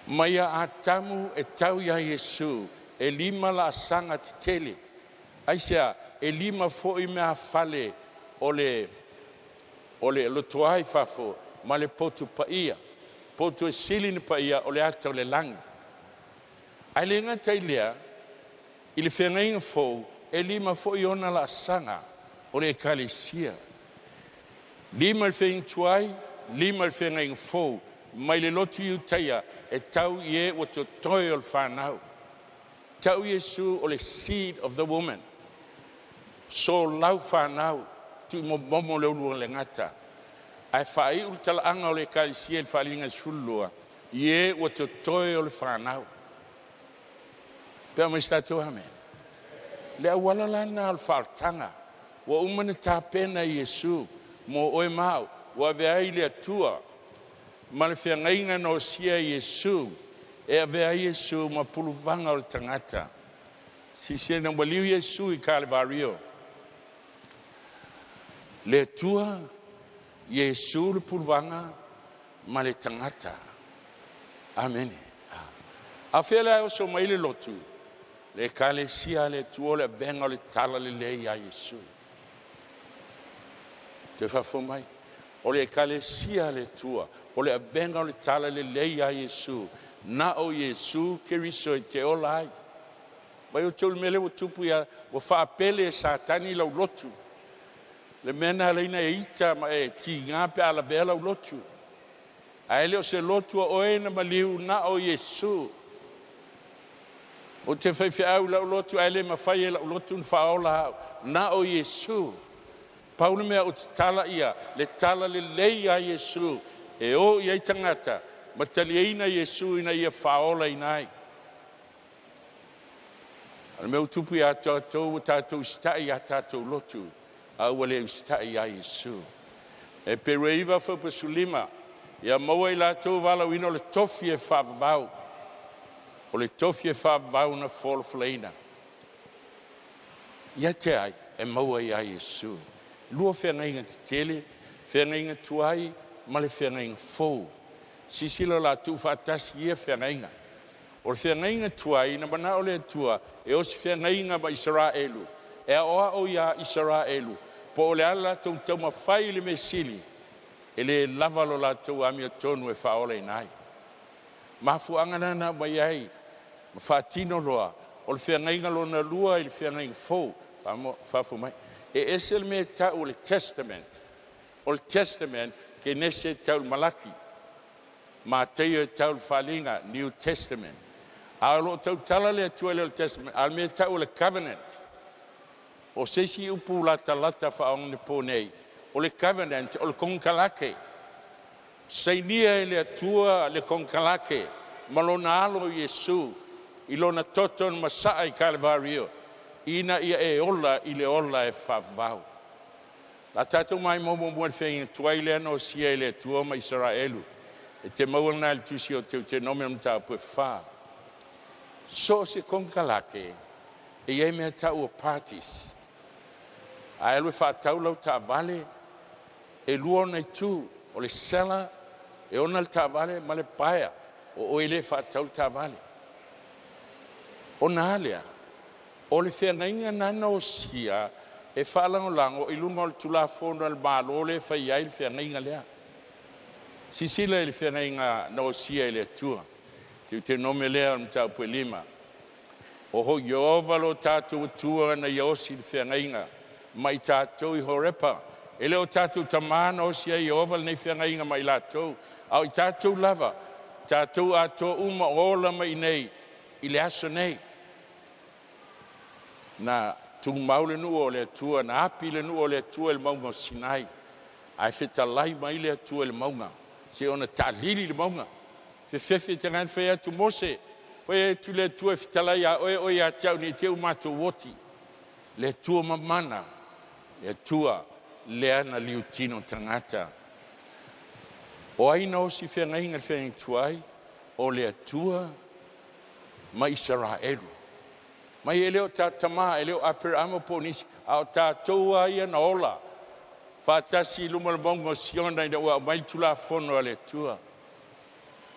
Maia a tamu e tau ia Yesu. E lima la asanga te tele. Aisea, e lima fo i mea fale o le tuai whafo. Ma le potu pa ia. Potu e silini pa ia o le ata o le langi. Ai le ngatai lea. I le whiangainga fōu, e lima fo i ona la sanga o le ekalesia. Lima le whiangainga tuai, lima le whiangainga fōu, mai le lotu i utaia, e tau i e o to toi o le whanau. Tau Yesu o le seed of the woman. So lau whanau, tu momo le ulua le ngata. Ai whai utala anga o le ekalesia le whalinga sulua, i e o to toi o le whanau. Pea mai statu amen. Le awala lana al whaatanga. Wa umana tāpena Yesu. Mo oe mau. Wa veai Le Atua. Ma le whiangainga no sia Yesu. E a veai Yesu ma puluvanga o le tangata. Si se na waliu Yesu I Kalvario. Le Atua. Yesu le puluvanga. Ma le tangata. Amen. A whela o so mai le lotu. Le ekalesia le tua le venga le tala le lei a Yesu. Te whafo mai. O le ekalesia le tua. O le venga le tala le lei a Yesu. Na o Yesu keriso e te olai. Mai o tolu mele o tupu ia. O whaapele e satani lau lotu. Le mena leina e ita ma e ti ngape ala vela u lotu. A ele o se lotu o e na maliu na o Yesu. O te whaiwhi au lau lotu aile ma whai e lau lotu n'whaola na o Yesu. Paule mea o te tala ia, le tala le lei a Yesu. E o iai tangata, ma tali eina Yesu ina ia whaola inai. Ana mea utupu ia tātou, tātou stai a tātou lotu. A wale stai a Yesu. E pereiva whapasulima, ia maua I lātou wala wino le tofi e whavavau. O le tofi e whavau na wholofleina. Ia te ai, e maua I a Yesu. Lua whengainga te tele, whengainga tuai, ma le whengainga fōu. Sisilo la tu whatasi ia whengainga. O le Feagaiga tuai na mana o le atua e Osi Feagaiga ma Israelu. E oa o ia Israelu. Po le ala tau mawhai le mesili. E le lava lo la tau amia tonu e whaole nai. Mafuanga nana mai ai. Mawhatino loa. O le Feagaiga Lona Alo i le Feagaiga fou. Whafu mai. E ese le me tau le Testament. O le Testament ke nese tau Malaki. Ma teio tau le Whalinga, New Testament. A lo tau tala le atua le Testament. Al me tau le Covenant. O seisi upu lata whaong ne po nei. O le Covenant, o le konkalake. Sainia le atua le konkalake. Ma Lona Alo Yesu. I lona toton masaa i Calvario. Ina ia e ola i le ola e whavau. La tatou mai momo mua le Feagaiga tuai le ano sia i le atua ma Israelu. E te mauana le tusi o te nome o mta pue wha. So se konkalake. E iei mea tau o parties. A elwe whaatau lau ta vale. E lua nei tu. O le sela. E ona le ta vale ma le paia. O oile whaatau ta vale. O nālea. O le Feagaiga nana o sia. E whaalangolango i lunga o le tulafono al malo le whaiai le Feagaiga lea. Sisila le Feagaiga na o sia i le atua. Te nome lea o mtau pue lima. O ho Iova lo tātou atua na Iosi le Feagaiga. Mai tātou i horepa. E leo tātou tamana o sia Iova le nei Feagaiga mai lātou. Au i tātou lava. Tātou ato uma ola mai nei. I le aso nei. Na tung maule nu o le atua. Na api le nu o le atua le maunga o Sinai. Ai whetalai mai le atua le maunga. Se ona talili le maunga. Fefe te ngan whea tu mose. Whea tu le atua whetalai a oe a tau ni te umato woti. Le atua mamana. Le atua le ana liutino tangata. O aina Osi Feagaiga le Feagaiga tuai. O le atua ma Israelu. Mai e leo tātama, e leo aper amo ponisi, au tātou ia na ola. Whātasi luma le mongo siona i na ua mai tula fono ale tua.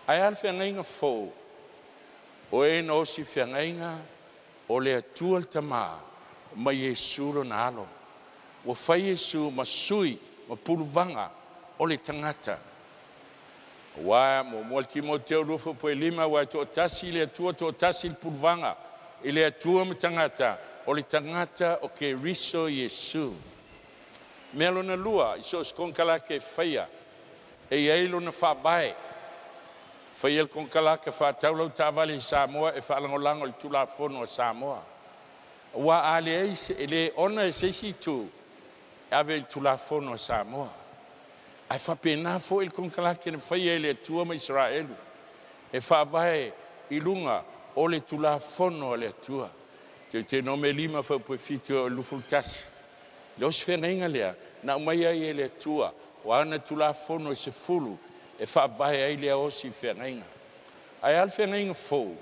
Ai al Feagaiga fou. O e na Osi Feagaiga, o le atua le tama, ma Yesu Lona Alo. Wa whai Yesu ma sui, ma puluvanga, o le tangata. Wa mo le Timoteo rufo po e lima, wa to tasi le atua, to tasi le puluvanga. I le atua ma tangata, o le tangata o ke riso Yesu. Mea lona lua, i so skonkalake whaia, e iei lona whabae. Whaia le konkalake whaataulau tāwale i Samoa, e whaalangolango le tulafono o Samoa. Wa ale eise, e le ona e seisi tu, ave i tulafono o Samoa. Ai whapena fo il konkalake na whaia i le atua ma Israelu. E whabae i lunga, o le tulafono le atua. Te nome lima whau pue fitu o lufultasi. Le Osi Feagaiga lea, na umai ai e le atua, o ana tulafono e se fulu, e whaavai ai le Osi Feagaiga. Ai al Feagaiga fou.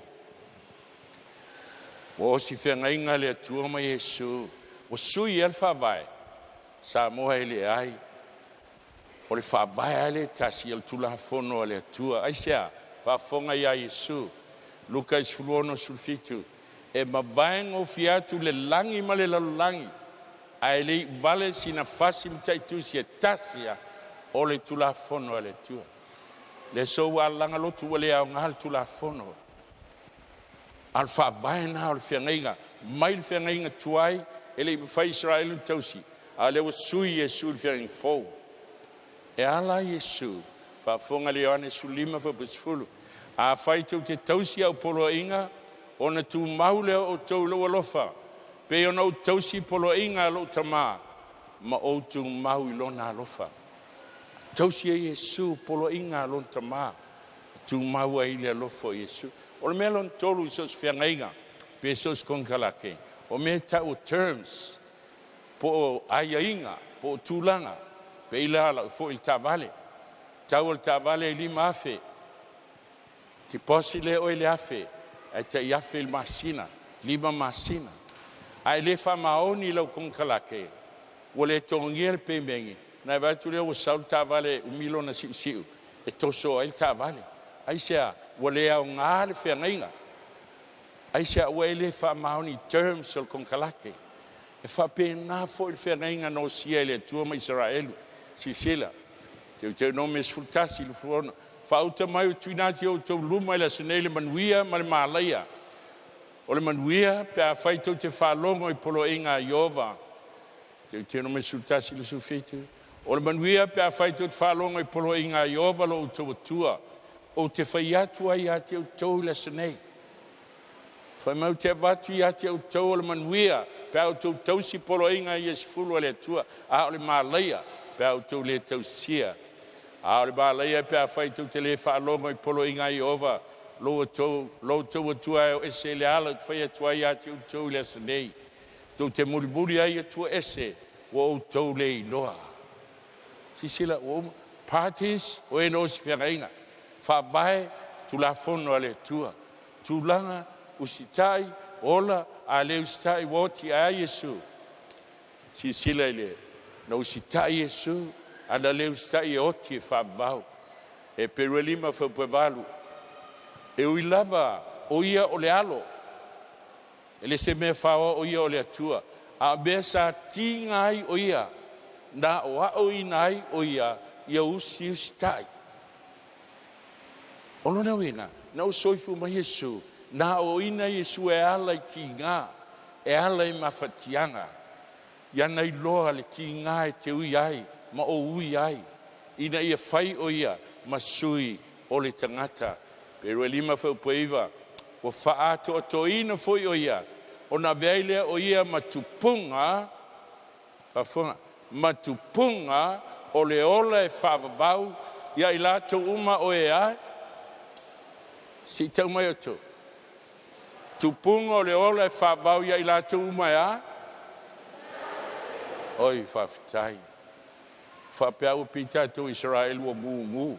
O Osi Feagaiga le atua ma Yesu, o sui al whaavai, Samoa e le ai, o le whaavai ai le tasi al tulafono le atua. Ai sea, whaafonga ia Yesu, Luka i suluono sulfitu. E mavaengo fiatu le langi ma le lalangi. Ai le vale sina fasi mtaitu si e tasia o le tulafono le tua. Le so alanga lotu wale au ngahal tulafono. Al whaavaena o le Feagaiga. Mai le Feagaiga tuai e le mwhai Israelu tausi. A le wa sui Yesu le Feagaiga fou. E ala Yesu. Whaafonga le oane sulima whapusfulu. A whai tau te tausi au polo inga, o na tu maule o tau loa lofa, pe o na o tausi polo inga lo tama, ma o tu mau i lona lofa. Tausi e Yesu polo inga lo tama, tu mau a ile lofa Yesu. O le melon tolu sos Feagaiga, pe sos konkalake, o me tau terms, po aia inga, po tūlanga, pe ila ala fo il tavale, tau il tavale lima afe, Ti posi le o le afe, ai te iafe il masina, lima masina. Ai le fa maoni lau konkalake, o le tongia le pemengi, na vatu le o saul tavale umilo na siu, e toso ai tavale. Ai sea, o le au ngā le Feagaiga, ai se ua ele whaamaoni terms o konkalake. E whapena fo i wheneinga no sia le tua ma Israelu, Sisila. Te no me sfutasi le fuona. Whauta mai o tuinati o tau luma ila senele manuia ma le maalaia. O le manuia pe a whaitau te whalongo i polo inga Iova. Te no me sfutasi le sufetu. O le manuia pe a whaitau te whalongo i polo inga Iova lo tau atua. O te whaiatua i ate o tau ila senei. Whai mau te avatu i ate o tau o le manuia. Pe au tau tausi polo inga i esfulu le atua. A o le maalaia. Pe au tau le tausia. A o le maalaia pe a whaitau te le whaalongo i polo inga Iova. Lo tau atua e o ese le ala whai atua i ate o tau le senei. Tau te muri ai atua ese o tau le iloa. Sisila o parties o e no Osi Feagaiga. Whawai tu la fono ale tua. Tu langa usitai ola a le usitai woti a Yesu. Sisila ile na usitai Yesu ala le usitai oti e whawau. E peruelima whaupevalu. E uilava o ia o le alo. E le se mea whawa o ia o le atua. A mea sa tingai o ia. Na o ao inai o ia usi tai. Ono na wena, na o soifu ma Yesu. Na o ina Yesu e ala i tinga. E ala i mawhatianga. Iana i loa le tinga e te ui ai. Ma o ui ai. Ina ia whai o ia. Ma sui o le tangata. Pero e lima whaupaiva. O whaato o to ina foi o ia. O na veile o ia matupunga. Whafunga. Matupunga o le ola e whavavau. Ia i lato uma o e ai. Si tau mai o to. Tupunga o le ola e whavavau. Ia i lato uma e ai. Oi whaftai. Whapeau pita to Israel o mungu.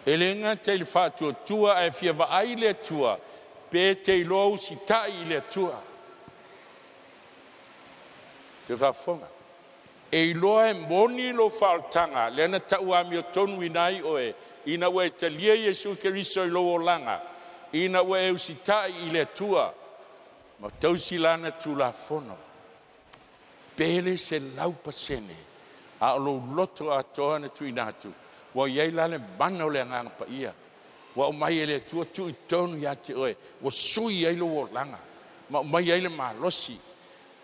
E lenga te le whatua tua e fia vaai le tua. Pe te ilo si tai le tua. Te whafonga. E iloa e moni lo whaotanga. Lena tau ami o tonu inai oe. Ina ue te lia Yesu Keriso i lo o langa. Ina ue e usi tai i le tua. Ma tausi lana tu la fono. Pele se lau pasene. A lo loto a toa na tu inatu. Wa iei lale mana o le ngana pa ia. Wa o mai ele tua tu i tonu ia te oe. Wa sui ei lo o langa. Ma o mai ele malosi.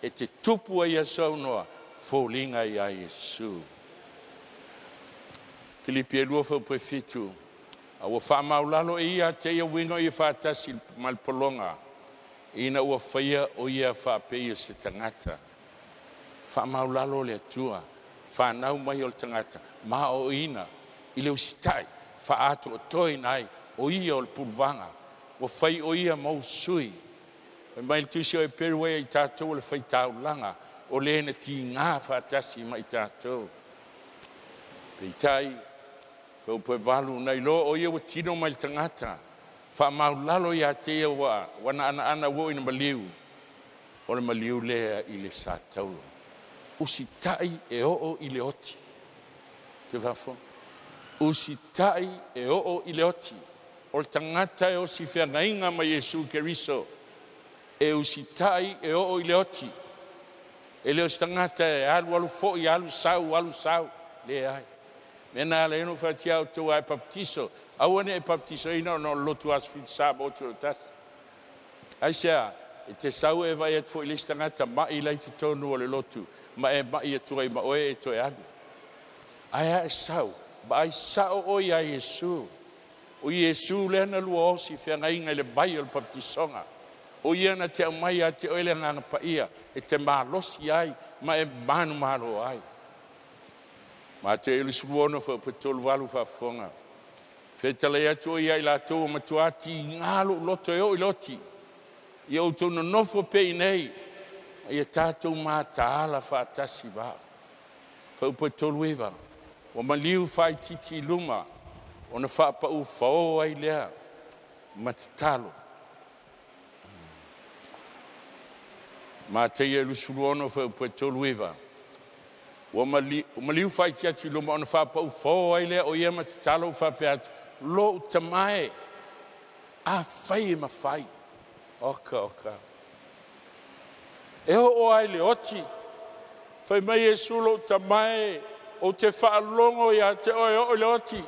E te tupu a ia sau noa. Fōlinga i a Yesu. Filipi e lua whau prefitu. A ua whamaulalo e ia te ia wingo i whātasi malpolonga. Ina ua whaia o ia whāpei o se tangata. Whamaulalo le atua. Whanau mai o le tangata. Ma o ina. I leo sitai. Whaato o toi nai. O ia o le pulvanga. Ua whai o ia mau sui. Mai le tusi o e perue i tātou le whai taulanga. O lena ti ngā whātasi mai tātou. Peitai, whaupoe walu, nei lo o ia wa tino mai tangata. Whamaulalo ia te ia wana ana wo ina maliu. O le maliu lea i le sātau. Usi tai e o i le oti. Te whafo. Usi tai e o i le oti. O le tangata e Osi Feagaiga mai Yesu Keriso. E usi tai e o i le oti. E leo stangata e alu fo i alu sau, le ai. Mena le eno whatia o tau ai baptiso. Awane e baptiso ina no lotu as fit sabo o tas. Ai sea, e te sau e vai at fo i le stangata ma i lai te tonu o le lotu. Ma e ma i atu ai ma oe e to e alu. Ai a e sau, ba ai sao o i a Yesu. O Yesu le na lua Osi Feagaiga le vai o le baptisonga. O ia na te mai a te oele ngana pa ia, e te malosi ai, ma e manu malo ai. Ma te ilu suruono wha petolu walu wha whonga. Whetala ia tu ia i la tō matuati ngalo loto e o i loti. Ia o tōna nofo pei nei, ia tātou mā tāala wha atasi wā. Wha petolu ewa, o maliu whai titi luma, o na wha pa u whao ai lea, matatalo. Ma te ia lusuruono whau petolu ewa. O maliu whai tia ti luma o na whapa u whao ai lea o ia matatalo whape atu. Lo tamae. A whai e ma whai. Oka. E o ai le oti. Fai mai e sulo tamai o te whaalongo ia te o le oti.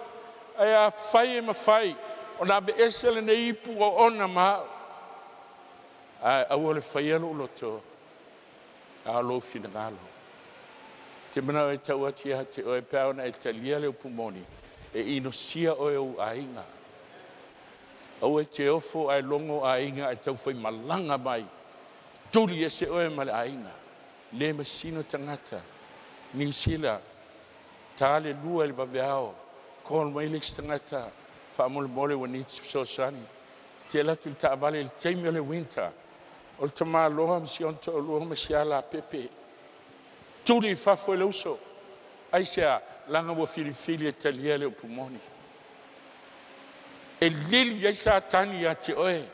Ai a whai e mawhai. O nā be esele ne ipu o ona maa. Ai au ole whai alo loto. A lo fina ngalo. Te mana e tau ati a te oe pēo na e talia leo pumoni. E ino sia oe u ainga. Au e te ofo ai longo ainga e tau whai malanga mai. Tuli e se oe male ainga. Le masino tangata. New Zealand. Tale lua le vaveao. Kol mailix tangata. Whaamole mole wa nits so sani. Te latu ta avale le teime le winter. O le tama loha msi onto o loha masiala pepe. Tuli fafo e lauso. Aisea langa wa filifili e talia le o pumoni. E lili ai sa tani a te oe.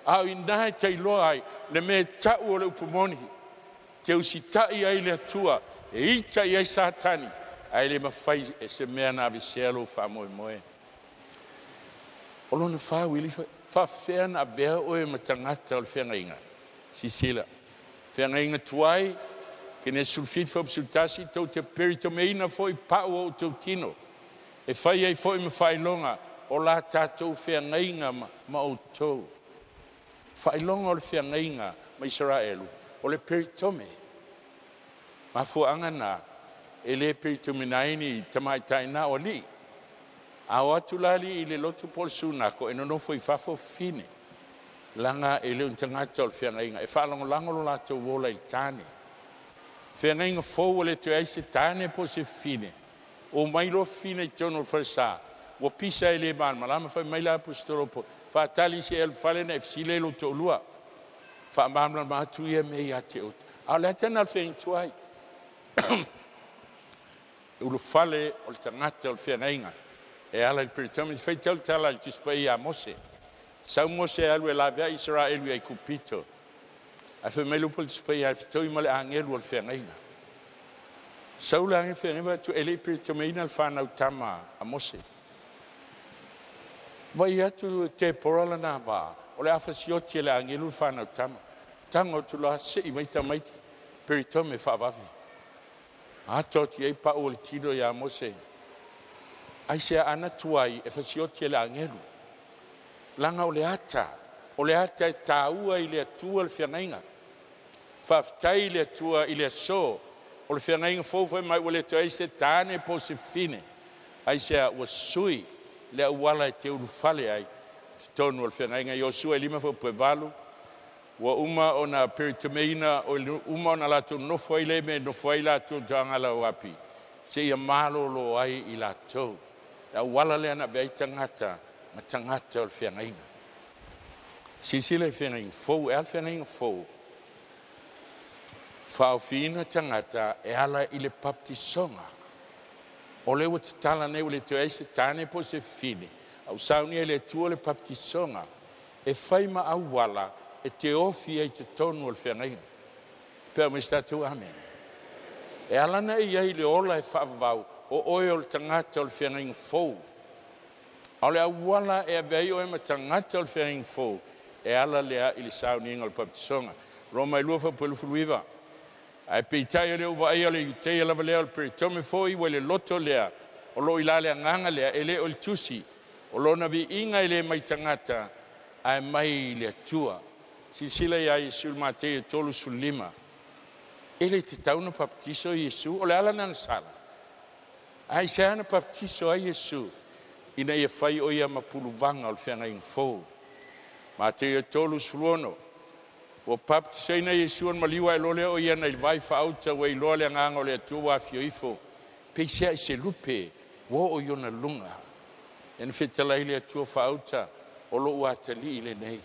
Au inae te iloa ai le me tau o le upumoni. Te usitai ai le atua. E ita i ai sa tani. Ai le mawhai e se mea na aviselo wha moe moe. O lona wha Willie wha whea na vea oe matangata o le whengainga. Sisila. Whengainga tuai. Kene sulfit wha psultasi tau te peritomeina fo i pao o tau tino. E whai ai fo i mawhailonga. O la tātou whengainga ma o tau. Whailonga o le whengainga ma Israelu. O le peritome. Ma fuanga na. E le peritome naini tamai taina o li. A o atu lali i le lotu pol sunako. E nono fo i fafo fine. Langa e le untangata o le whengainga. E whalongo lango lo lātou wola i tāne. Whengainga fōu o le tu aise tāne po se fine. O mailo fine i tono whalsa. Wa pisa ele ban malama fa mai la apostolo po fa tali se el fale na fsile lo to lua fa mamla ma tu ye me ya te ot ala tana fe tuai u lo fale o tangata o fenga e ala il peritomi fa tel tala il tispai a mose sa mose alwe la via Israel e cupito a fe me lo pol tispai a toi male angelo o fenga sa ula nge fenga tu ele peritomi na fa na tama a mose. Vai atu te porola na va. O le afasioti le angelu whanau tama. Tango tu la se i maita maiti. Peritome whaavavi. Ato ti ei pa o le tiro ya mose. Ai sea ana tuai e fasioti le angelu. Langa o le ata. O le ata e taua i le atua le whengainga. Whaftai le atua i le so. O le whengainga fōwhai mai o le toi se tāne po se fine. Ai sea ua sui. Le wala e te ulufale ai tonu al whengainga i o sua lima fo puevalu wa uma o na peritomeina o uma o na lato nofo ai le me nofo ai lato tangala o api se ia malo lo ai i lato la wala le ana vei tangata ma tangata al whengainga sisile whengainga fou e al whengainga fou whaofina tangata e ala i le baptisonga. O le wa tala nei o le te eise tāne po se fine. Au sauni e le tua le baptisonga. E whaima au wala e te ofi e te tonu al whengainga. Pea me statu amen. E alana i ai le ola e whaavau o oe o le tangata al whengainga fou. Au le au wala e avei o e ma tangata al whengainga fou. E ala lea i le sauni inga al baptisonga. Roma i luafa pelu furuiva. Ai peitai le uva ai le utei lava lea le peritome foi wa le loto lea o lo ilale nganga lea ele o le tusi o lo na vi inga ile mai tangata ai mai le tua sisila ia Yesu Matei tolu sulima ele te tauna baptiso Yesu o le ala nang sala ai sana baptiso ai Yesu ina ia fai o ia mapuluvanga o le whengainga fou Matei tolu suluono o baptisa ina Yesu an maliwa e lole o ia nei vai fauta wei lole nganga o le atua wa fioifo peisia i se lupe wo o iona lunga en fetala ile atua fauta o lo uatali ile nei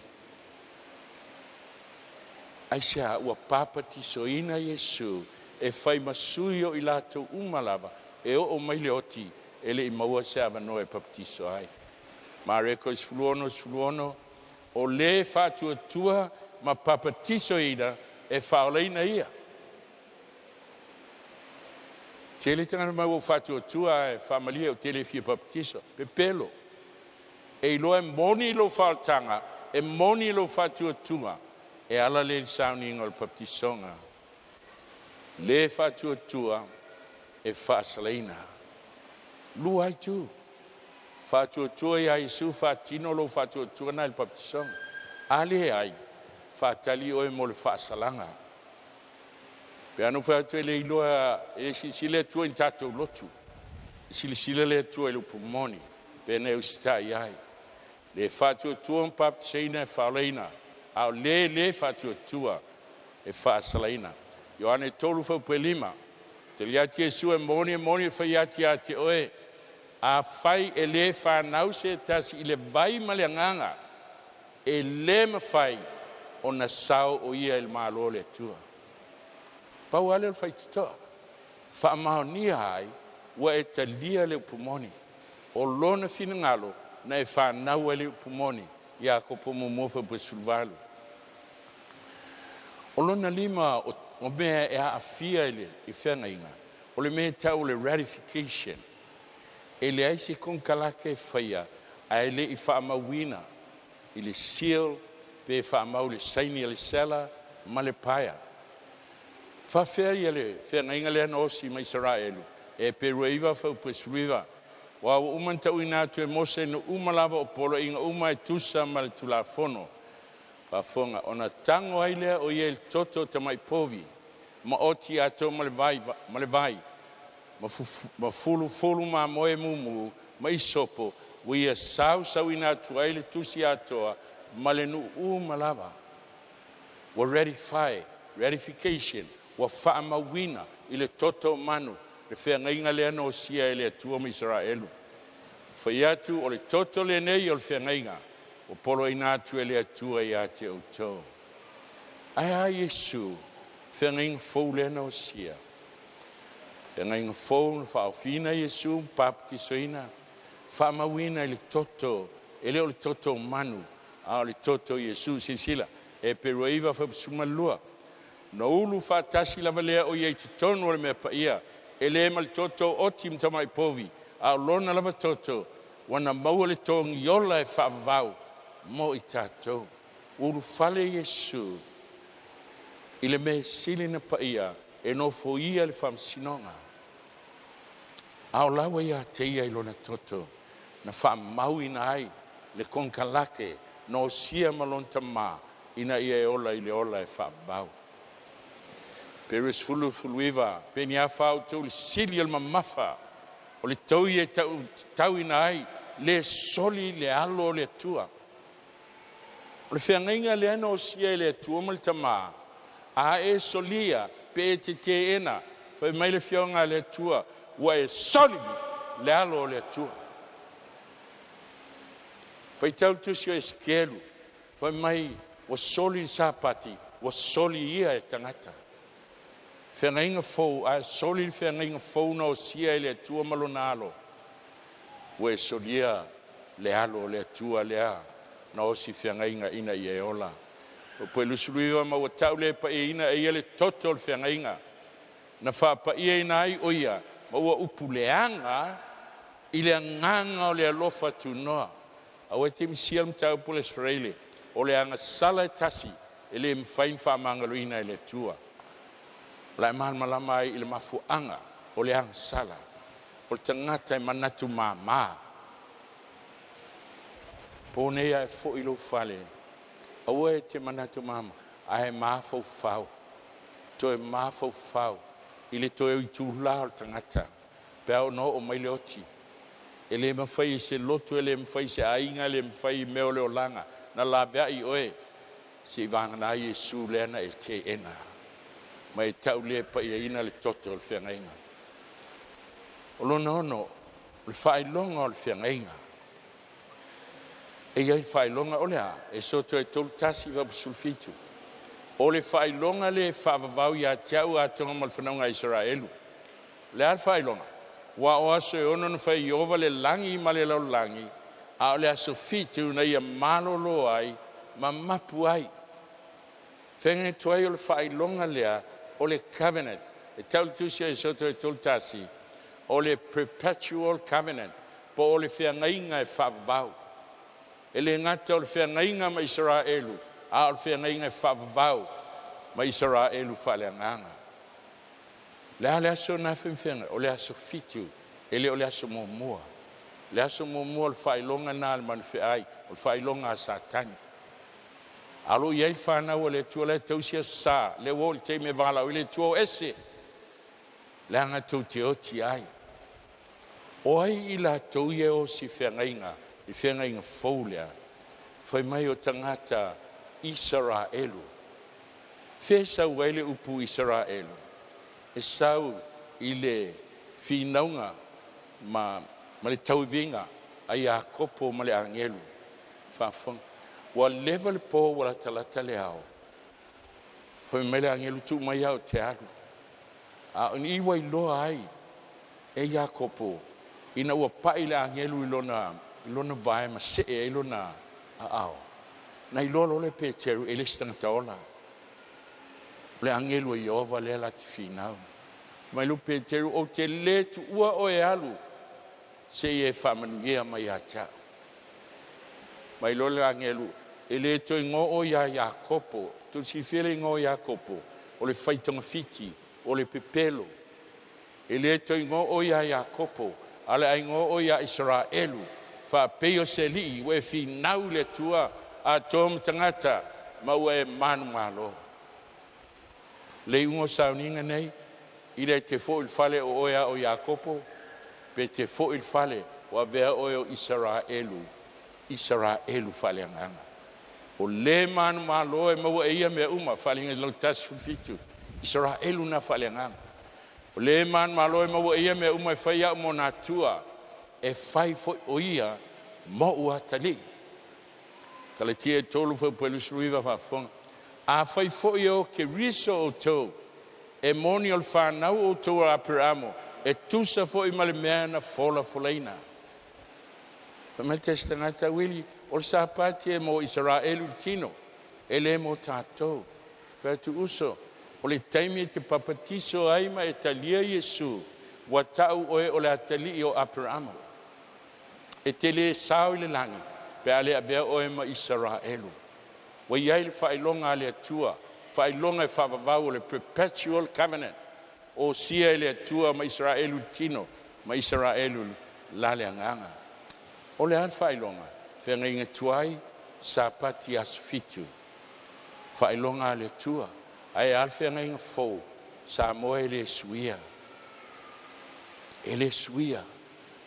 aisia ua papatiso ina Yesu e fai masui o ilato umalava e o mai le oti ele i maua se avano e baptiso ai ma reko is fuluono o le fatu tua ma papatiso ina e whaoleina ia. Tele tangana mau fatu tua e whamalia o tele fia baptiso. Pepelo. E iloa moni lo whaotanga e moni lo fatuatua e ala le sauninga o le baptisonga. Le fatuatua e faasalaina. Lua ai tu. Fatuatua ia Iesu fatino lo fatuatua na le baptisonga. Ale ai fatali o e mo le faasalanga. Pe anu fatu le iloa e sile tua in tatou lotu. Sile le tua e lupu moni. Pe ne ustai ai. Le fatuatua baptiseina e faalaina. Au le fatuatua e faasalaina. Ioane tolu faupelima. Te liati Iesu e moni faiati ati oe. A fai e le whanau se tasi i le vai ma le anganga. E le mawhai o na sao o ia il malo le tua. Pau ale le whai titoa. Whamao ni ai wa e talia le upumoni. O lona fina ngalo na e whanau e le upumoni. Ia ko pomo mofa pa sulvalu. O lona lima o mea e a afia ele i whenga inga. O le mea tau le ratification. E le aise kon kalake whaia a ele i whaamawina i le seal pe whaamau le saini le sela ma le paia. Whawheri ele whenga inga le Osi ma Israelu e pe ruiva whau pesruiva wa umantau ina tu e mose no umalava o polo inga uma e tusa ma le tulafono. Whafonga ona tango aile o ie il toto ta mai povi ma oti ato ma le vai. Ma fulu ma moe mumu ma isopo wia sau ina tua ele tusi atoa ma le nu malava wa ratification wa whaamawina i le toto manu le whengainga le ano sia ele atua ma Israelu whaiatu o le toto le nei o le whengainga o polo ina atu ele atua i ate o tō ai Iesu whengainga fau le ano sia e ngai ngā whou whaofina Iesu, baptisoina, whamawina i le toto, e leo le toto manu, a le toto Iesu sinsila, e peruaiva whapsumalua. No ulu whatasi lava lea o iei te tonu le mea paia, e le ma le toto oti mtamai povi, a lona lava toto, wana maua le tongi yola e whavau, mo i tātou. Ulu whale Iesu, i le mea sili na paia, e no foia le whamsinonga. Ao lawa ia te ia i lona toto, na whamau ina ai, le konkalake, no sia malonta ma, ina ia e ola i le ola e whabau. Peres fuluiva, peni a whau tau le sili al mamafa, o le tau i e tau ina ai, le soli le alo le tua. O le whengainga le ana o sia le tua mal tama, a e solia, pe te ena, fai mai le whionga le tua, wa e solidi le alo le tua. Fai tau tusi o eskelu, fai mai wa soli sapati, wa soli ia e tangata. Whengainga fau, a soli whengainga fau na o sia le tua ma Lona Alo. Wa e solia le alo le tua lea, na Osi Feagaiga ina i e ola. O poi lusuruiwa ma wa tau le pa e ina e ele toto le Feagaiga. Na whapa ia ina ai oia, ma ua upuleanga i le nganga o le alofa tunoa. A ua te misia mtau pule Israeli, o le anga sala e tasi, e le mwhain whamangalo ina i le tua. La e malama ai i le mafuanga, o le anga sala, o le tangata e manatu mama. Ponea e fo ilo fale, a ua e te manatu mama, a e mafau fau, to e mafau fau, i le toe i tūla o tangata, pe au no o mai le oti. E le mawhai se lotu, e le mawhai se ainga, le mawhai meo leo langa, na la vea i oe, se i vanga na Iesu leana e te ena. Ma e tau le pa i ina le toto o le Feagaiga. O lona ono, le whailonga o le Feagaiga. E iai whailonga o lea, e soto e tolu tasi wa sulfitu. O le whailonga le whaavavau ia teau a tonga mal whanaunga Israelu. Le al whailonga. Wa o aso e ono na whai ova le langi ma le lau langi. A o le aso fitu na ia malolo ai, ma mapu ai. Whenga tuai o le whailonga lea, o le covenant. E tau tusia e soto e tolu tasi. O le perpetual covenant. Po o le Feagaiga e whaavavau. e le ngata o le feagaiga ma Israelu a o le feagaiga e faavavau ma Israelu faaleagaga le a le aso na feafega o le aso fitu e le o le aso muamua le aso muamua o le faailoga na le manufeai o le faailoga a satani alo iai fanau o le atua le tausia sa le ua o le taimi e valau i le atua o ese le agatou te oti ai o ai i latou ia Osi Feagaiga i feagaiga fou lea fai mai o tagata Israelu fesau ai le upu Israelu e sau i le finauga ma le tauiviga a Iakopo ma le agelu faafoga ua leva le po ua la talata le ao fai mai le agelu tuumai au te alu a ni iwa iloa ai e Iakopo ina ua pa'i le agelu i lona vae ma se'e i lona ao na ilolo le Peteru e le Tatou Ola le angelu e Iova le la tifinau mai lu Peteru o te le tuua o e alu se e whamanuia mai a tau mai lo le angelu e le to ingo o ia Iakopo tu si fele ingo Iakopo o le whaitonga fiti o le pepelo e le to ingo o ia Iakopo ale aingo o ia Israelu fa peo se li we fi nau le tua a tom tangata ma we manu malo le ungo sauninga nei i le te fo il fale o oia o Iakopo pe te fo il fale o avea o Israelu fale anganga o le manu malo e maua ia mea uma fale ngai lau tasu fitu Israelu na fale anganga o le manu malo e maua ia mea uma e whaia mo na tua e fai fo o ia mo ua tali kale tia e tolu fo pelu sruiva whafonga a fai fo ia o ke riso o tau e moni o whanau o tau a peramo e tusa fo i male mea na fola folaina pa me testangata Willie o le sapati e mo Israelu tino e le mo tatou whatu uso o le taimi e te papatiso aima e talia Yesu wa tau oe o le atali o Aperamo e te le sao i le langi pe ale avea oe ma Israelu wa iai le whailonga a le atua whailonga e whavavau o le perpetual covenant o sia e le atua ma Israelu tino ma Israelu lale anganga o le an whailonga whenga inga tuai sa pati asfitu whailonga a le atua ai alwhenga inga fau SAMOA e le suia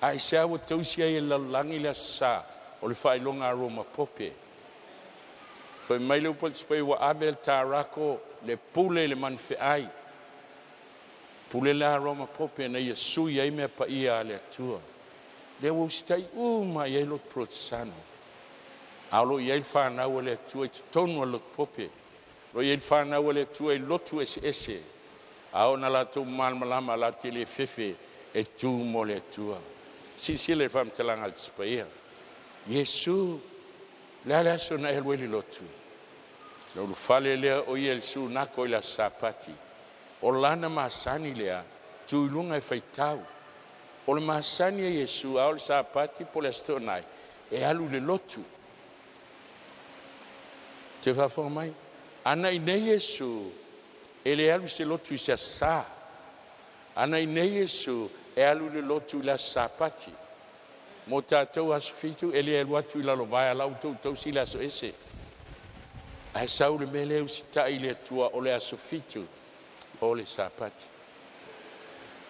ai se awa tausia e lalangi le sa o le whailonga a Roma pope fai mai leu pal spai wa avel tarako le pule le manfeai pule la Roma pope na ia sui ai mea pa ia le atua le ustai uma ia lot protsano alo ia whanau le atua i tonu a lot pope lo ia whanau le atua i lotu ese ao na la tu malmalama la te le fefe e tu mo le atua si le fam telanga spai Yesu le aso na elweli lotu lo fale le o ia su na ko la sapati o lana masani lea tu lunga e faitau o le masani e Yesu au le sapati po le stonai e alu le lotu te fa fo mai ana i nei Yesu e le alu se lotu i se sa ana i nei Yesu e alu le lotu la sapati mo tatou asfitu e le watu la lovai ala tau sila so ese ai sau le mele usita i le tua o le asfitu o le sapati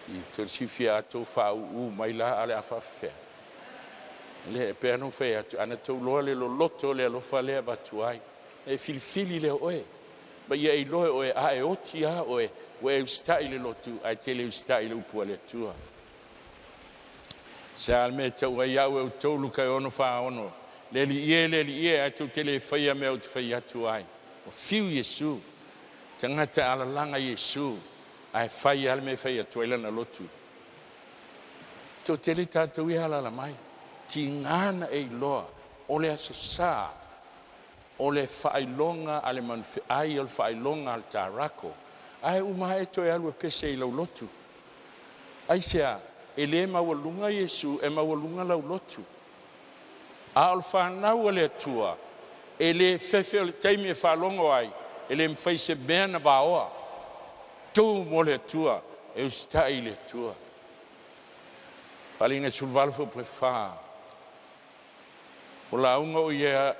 i tosifia to fa u mai la ale afafe le perno fe ana to lo le loto le lo fale batuai e filfili le oe ba ia i loe oe a e otia oe we usta i le lotu ai tele usta i le upu le tua se alme te wa ia o tolu kai ono fa ono le ie a tu tele faia me o faia tu ai o fiu Yesu tangata ala langa Yesu ai faia alme faia tu ela na lotu to tele tatu ia ala la mai tingana e loa o le asasa o le failonga ale manfe ai o failonga al tarako ai uma e to alu pese i lo lotu ai sia ele mawalunga Yesu e mawalunga lau lotu A o whanau le atua, e le fefe o le taimi e whalongo ai, e le mwhai se mea na waoa. Tū mo le atua, e ustai le atua. Palinga sulvalfo pre wha. O la unga o ia,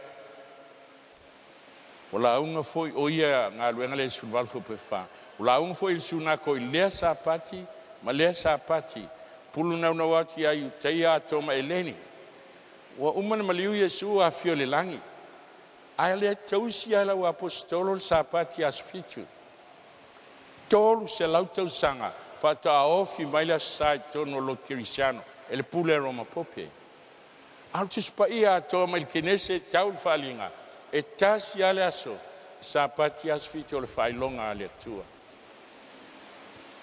o la unga foi o ia ngā luenga le sulvalfo pre wha. O la unga foi il sunako i lea sa pati, ma lea sa pati. Pulu nau nau ati ai u teia atoma e leni. Wa umana maliu Yesu a fio le langi. Ai le tausi ai lau apostolo le sa pati asfitu. Tolu se lau tau sanga, fata a ofi maila sai tono lo kirisiano, e le pule Roma pope. Al tuspa ia atoma il kinese tau le falinga, e tasi ale aso, sa pati asfitu le failonga ale atua.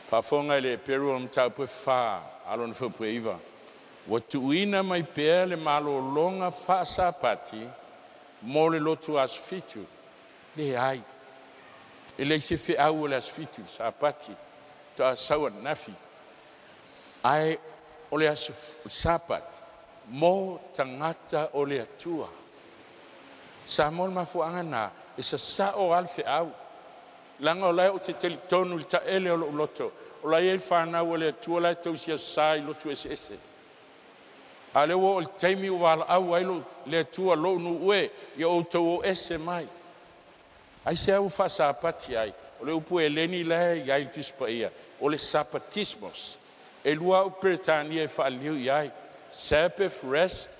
Fafonga le peru am tau pe fa, alon fo pe iva. Watuina mai pea le malo longa fa sa pati, mo le lotu asfitu, le ai. E le se fe au le asfitu sa pati, ta sawa nafi. Ai o le aso sa pati, mo tangata o le atua. Sa mol mafuanga na, e sa o alfe au. Langa o lai o te telitonu le ta ele o loto. O lai e whanau o le atua lai tau sia sai lotu ese. A le wo o le taimi o wala au ailo le atua lo nu ue, ia o tau o ese mai. Ai se au fa sapati ai, o le upu e leni lai iai tispa ia, o le sapatismos. E lua u Britania e fa liu iai, Sabbath rest,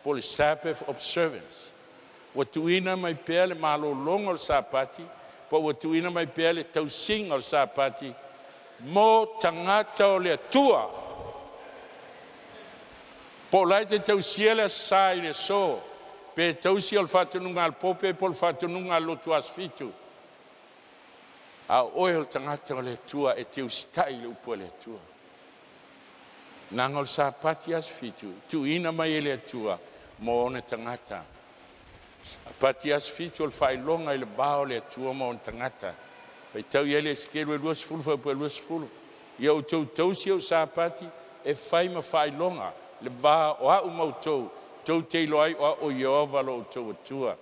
po le Sabbath observance. Watuina mai pea le malo longo le sapati, po watuina mai pea le tausinga le sapati, mo tangata o le atua. Po lai te tausia le sai le so, pe tausia o le whatununga al pope, po le whatununga al lotu asfitu. A oe o tangata o le atua e te ustai le upo le atua. Nanga o le sapati asfitu, tu ina mai e le atua, mo one tangata. Sapati asfitu o le whailonga i le vao le atua mo one tangata. Pai tau iele e skelu e luas fulu, fa luas fulu. Ia o tausia o sapati e whai ma whailonga, le va o au mautou, tau te loai o Iova lo tau atua.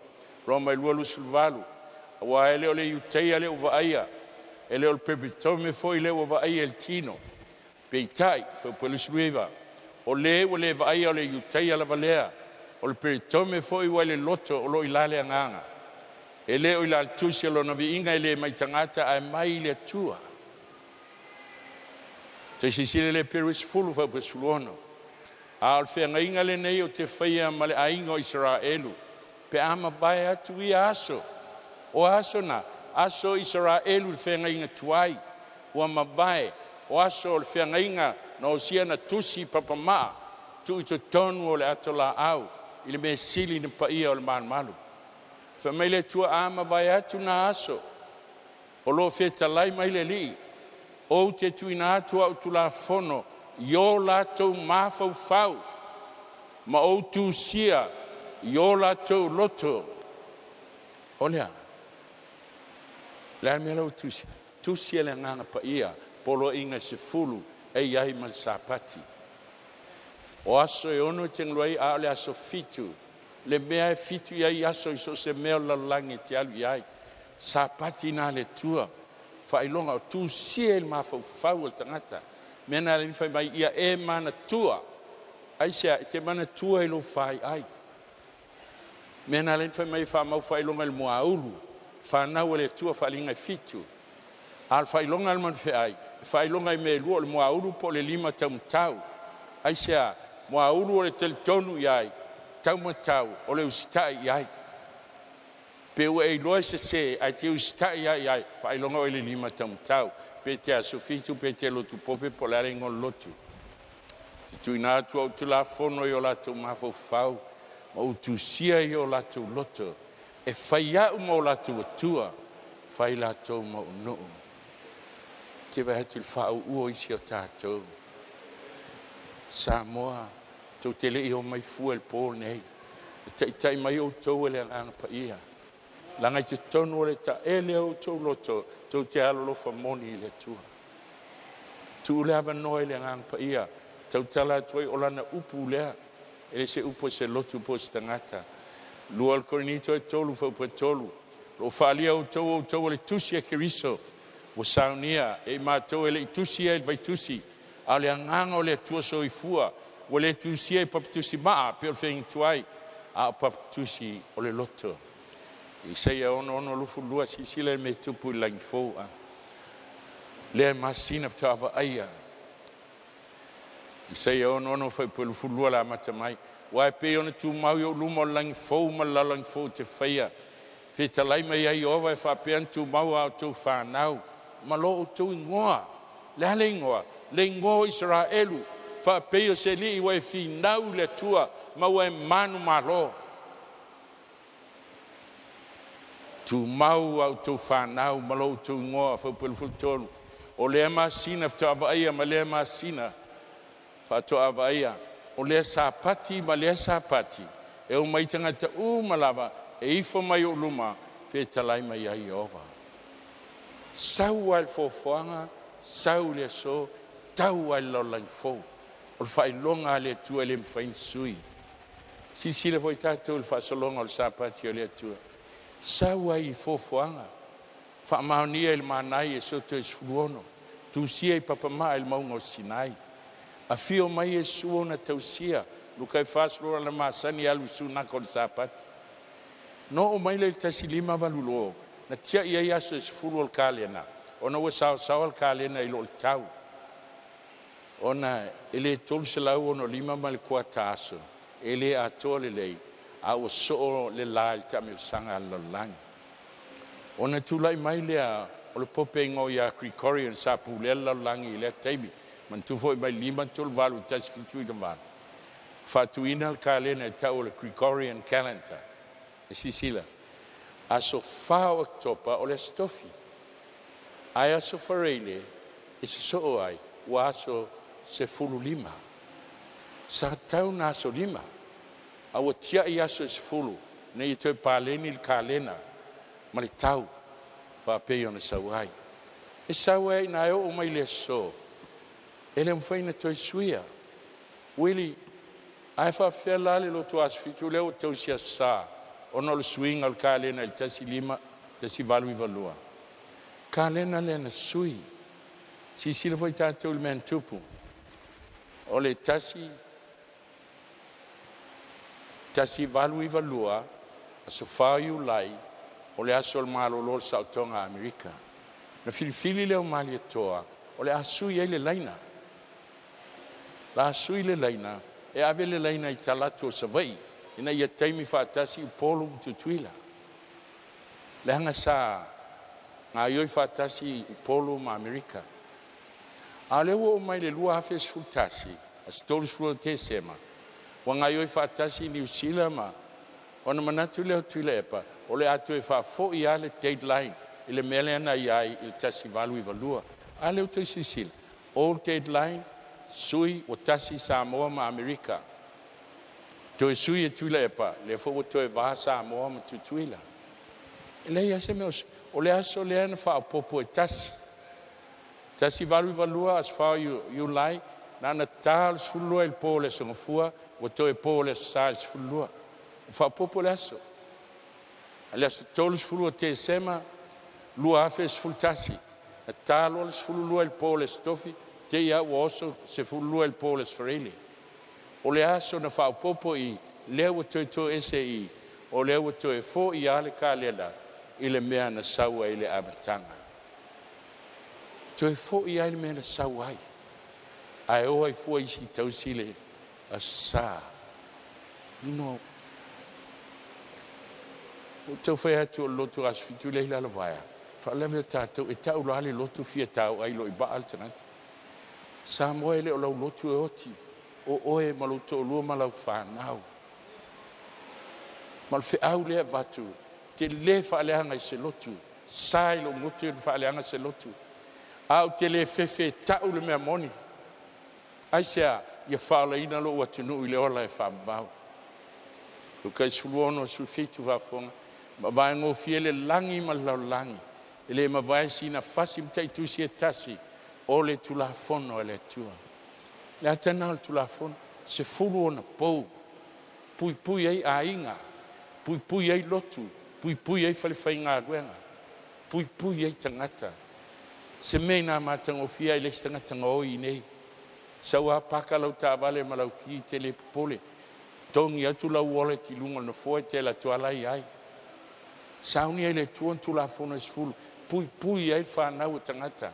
Roma i lua lusulvalu. Wa ele o le iuteia le o vaia. Ele o le pepitome foi le o vaia el tino. Peitai, foi pelusluiva. O le vaia o le iuteia la valea. O le pepitome foi wa le loto o lo ilale anganga. Ele o ilal tusi lo na vi inga ele mai tangata ai mai le atua. Te sisile le peris fulu fa pesuluono. Al Feagaiga le nei o te whaia ma le ainga o Israelu. Pe ama vai atu i aso. O aso na, aso Israelu le Feagaiga tuai. Ua ma vai, o aso le Feagaiga na o sia na tusi papamaa. Tu i to tonu o le ato la au. I le me sili na paia o le malu. Whamai le tua ama vai atu na aso. O lo feta lai mai le li. O te tuina atua o tu la fono. Yo latou mafau fau, ma o tu sia, yo latou loto. Olea, lea mea lau tu sia le ngana pa ia, polo inga se fulu, e iai mal sapati. O aso e ono tengluai a le aso fitu, le mea e fitu iai aso iso se mea lalangi te alu iai, sapati na le tua, whailonga o tu sia il mafau fau al tangata. Mena le fai mai ia e mana tua. Ai sia te mana tua i lo fai ai. Mena le fai mai fa mau fai longa il moaulu. Fa nau le tua fa linga fitu. Al fai longa al man fai. Fai longa i me luo le moaulu po le 5 tau. Ai sia moaulu o le teltonu iai. Tau matau o le ustai iai. Pe ua e loa se ai te ustai iai. Fai longa o le 5 tau. Pe te asofitu, pe te lotu pope po le arengo lotu. Te tuina atua o tu la fono i o lato mafau fau, ma o tu sia i o lato loto. E fai au ma o lato atua, fai lato ma o noo. Te wahetu le whao ua isi o tātou. Samoa, tau te le i o mai fua le pō nei. Tai mai o tau e le ngana pa ia. Langa i te tonu o le ta ele o tau loto, tau te alolofa moni i le tua. Tu le ava noe le ngang pa ia, tau tala tuai o lana upu lea, ele se upo se lotu po se tangata. Lua al korinito e tolu fa upo tolu. Lo whaalia o tau le tusi e kiriso. Wa saunia e mātou ele tusi e vai tusi. A le anganga o le atua so i fua. Wa le tusi e papitusi maa pe o whengi tuai. A papitusi o le loto. I seia ono lufu lua si sila me tupu i langi fou. Le masina ftawa aia. I seia ono fai pe lufu lua la mata mai. Wa pe ona tu mau yo lumo langi fou ma la langi fou te whaia. Fe talai mai ai ova e whapean tu mau au tu whanau. Ma lo o tu ingoa. Le ingoa Israelu. Whapeo se li wa e whinau le tua. Ma wa e manu malo. Tu mau au tu whanau. Ma lo o tu ingoa. Whapelu fultonu. O lea masina fto avaia ma lea masina. Whato avaia. O lea sapati ma lea sapati. E o maitanga ta malava. E ifo mai o luma, fe talai mai ai ova. Sau al fofoanga, sau le so, tau al lo lang fo. O fai longa le tua le mfain sui. Si le foi tatou le fa solonga o sapati o le tua. Sau ai fofoanga. Fa maonia il manai e soto e suono. Tu sia i papama il maungo sinai. A fio mai e suona tausia. Luka e faslo la masani alu sunako le sapati. No o mai le tasi lima valulo na tia ia so sfulu al kalena ona o sao al kalena i lo tau ona ele tol se la ono lima mal kuataso ele atole lei a o so le la ta me sanga lo lang ona tulai mai le o le popengo ia Gregorian sapu le lo lang i le taibi man tu foi mai lima tol valu tas fitu i van fatuina al kalena tau le Gregorian calendar Sisila. Aso fa oktopa o le stofi. Ai aso farele, isi so ai, wa aso se fulu lima. Sa tau na aso lima. Awa tia i aso se fulu, ne i toi paleni il kalena, ma le tau, fa peo na sauai. E sauai na eo o mai le so. Ele mfaina toi suia. Willie, ai fa fela le lo tu asfitu leo tau sia sa. Ono le swing al kalena il tasi lima, tasi valu i valua. Kalena le na sui. Si sila foi tatou il men tupu. O le tasi valu i valua, aso whaiu lai, o le aso al malo lol sautonga Amerika. Na filifili leo mali atoa, o le asui e le laina. La asui le laina, e ave le laina i talatu o savai. Ina ia taimi whaatasi i polo tutuila. Le hanga sa ngā ioi whaatasi i polo ma Amerika. A lewa o mai le lua hafe sfutasi, a stolu sfua te sema. Wa ngā ioi whaatasi i New Zealand ma, ona manatu leo tuila epa, o le atu e whaafo i ale deadline, i le mele ana i ai i le tasi valu i valua. A leo toi sisil, old deadline, sui o tasi Samoa ma Amerika. Toe sui e tuila e pa, le fo toe va Samoa ma tutuila. E lei ase me o le aso le ana wha popo e tasi. Tasi valu valua as wha you lai, na ana tāl sfulua il po le songafua, o toe po le sa il sfulua. Wha popo le aso. Le aso tolu sfulua te sema, lua afe sfultasi. Na tālo le sfulua il po le stofi, te ia uoso se fulua il po le sfarele. O le aso na whaupopo i leo to ese i, o leo to e fo i ale ka lela, i le mea na saua i le amatanga. To e fo i ale mea na saua ai. Ai o ai fua isi tausile a sa. No. O tau whai hatu o lotu asfitu le hila lawaya. Whaalewe tātou e tau lale lotu fia tau ai lo i baal tanati. Samoa ele o lau lotu e oti. O oe maluto lua malau whanau. Mal fe au lea vatu. Te le whaaleanga i se lotu. Sai lo ngutu i whaaleanga se lotu. Au te le fefe tau le mea moni. Ai sea, ia whaaleina lo watunu i le ola e whamau. Luka i suluono su fitu wafonga. Ma vai ngō fiele langi ma lau langi. Ele ma vai sina fasi mtai tusi e tasi. O le tulafono e le tua. Le atanal tulafon se fulu ona pou pui ai ainga, pui ai lotu, pui ai whalewhainga ruenga, pui ai tangata. Se mena matangofia I le tangata ngoi nei. Saua paka lau tāwale ma lau ki te le pole. Tongi atu lau ole ti lunga na foe te la tualai ai. Sauni ai le tuan tu la fono esfulu. Pui ai whanau tangata.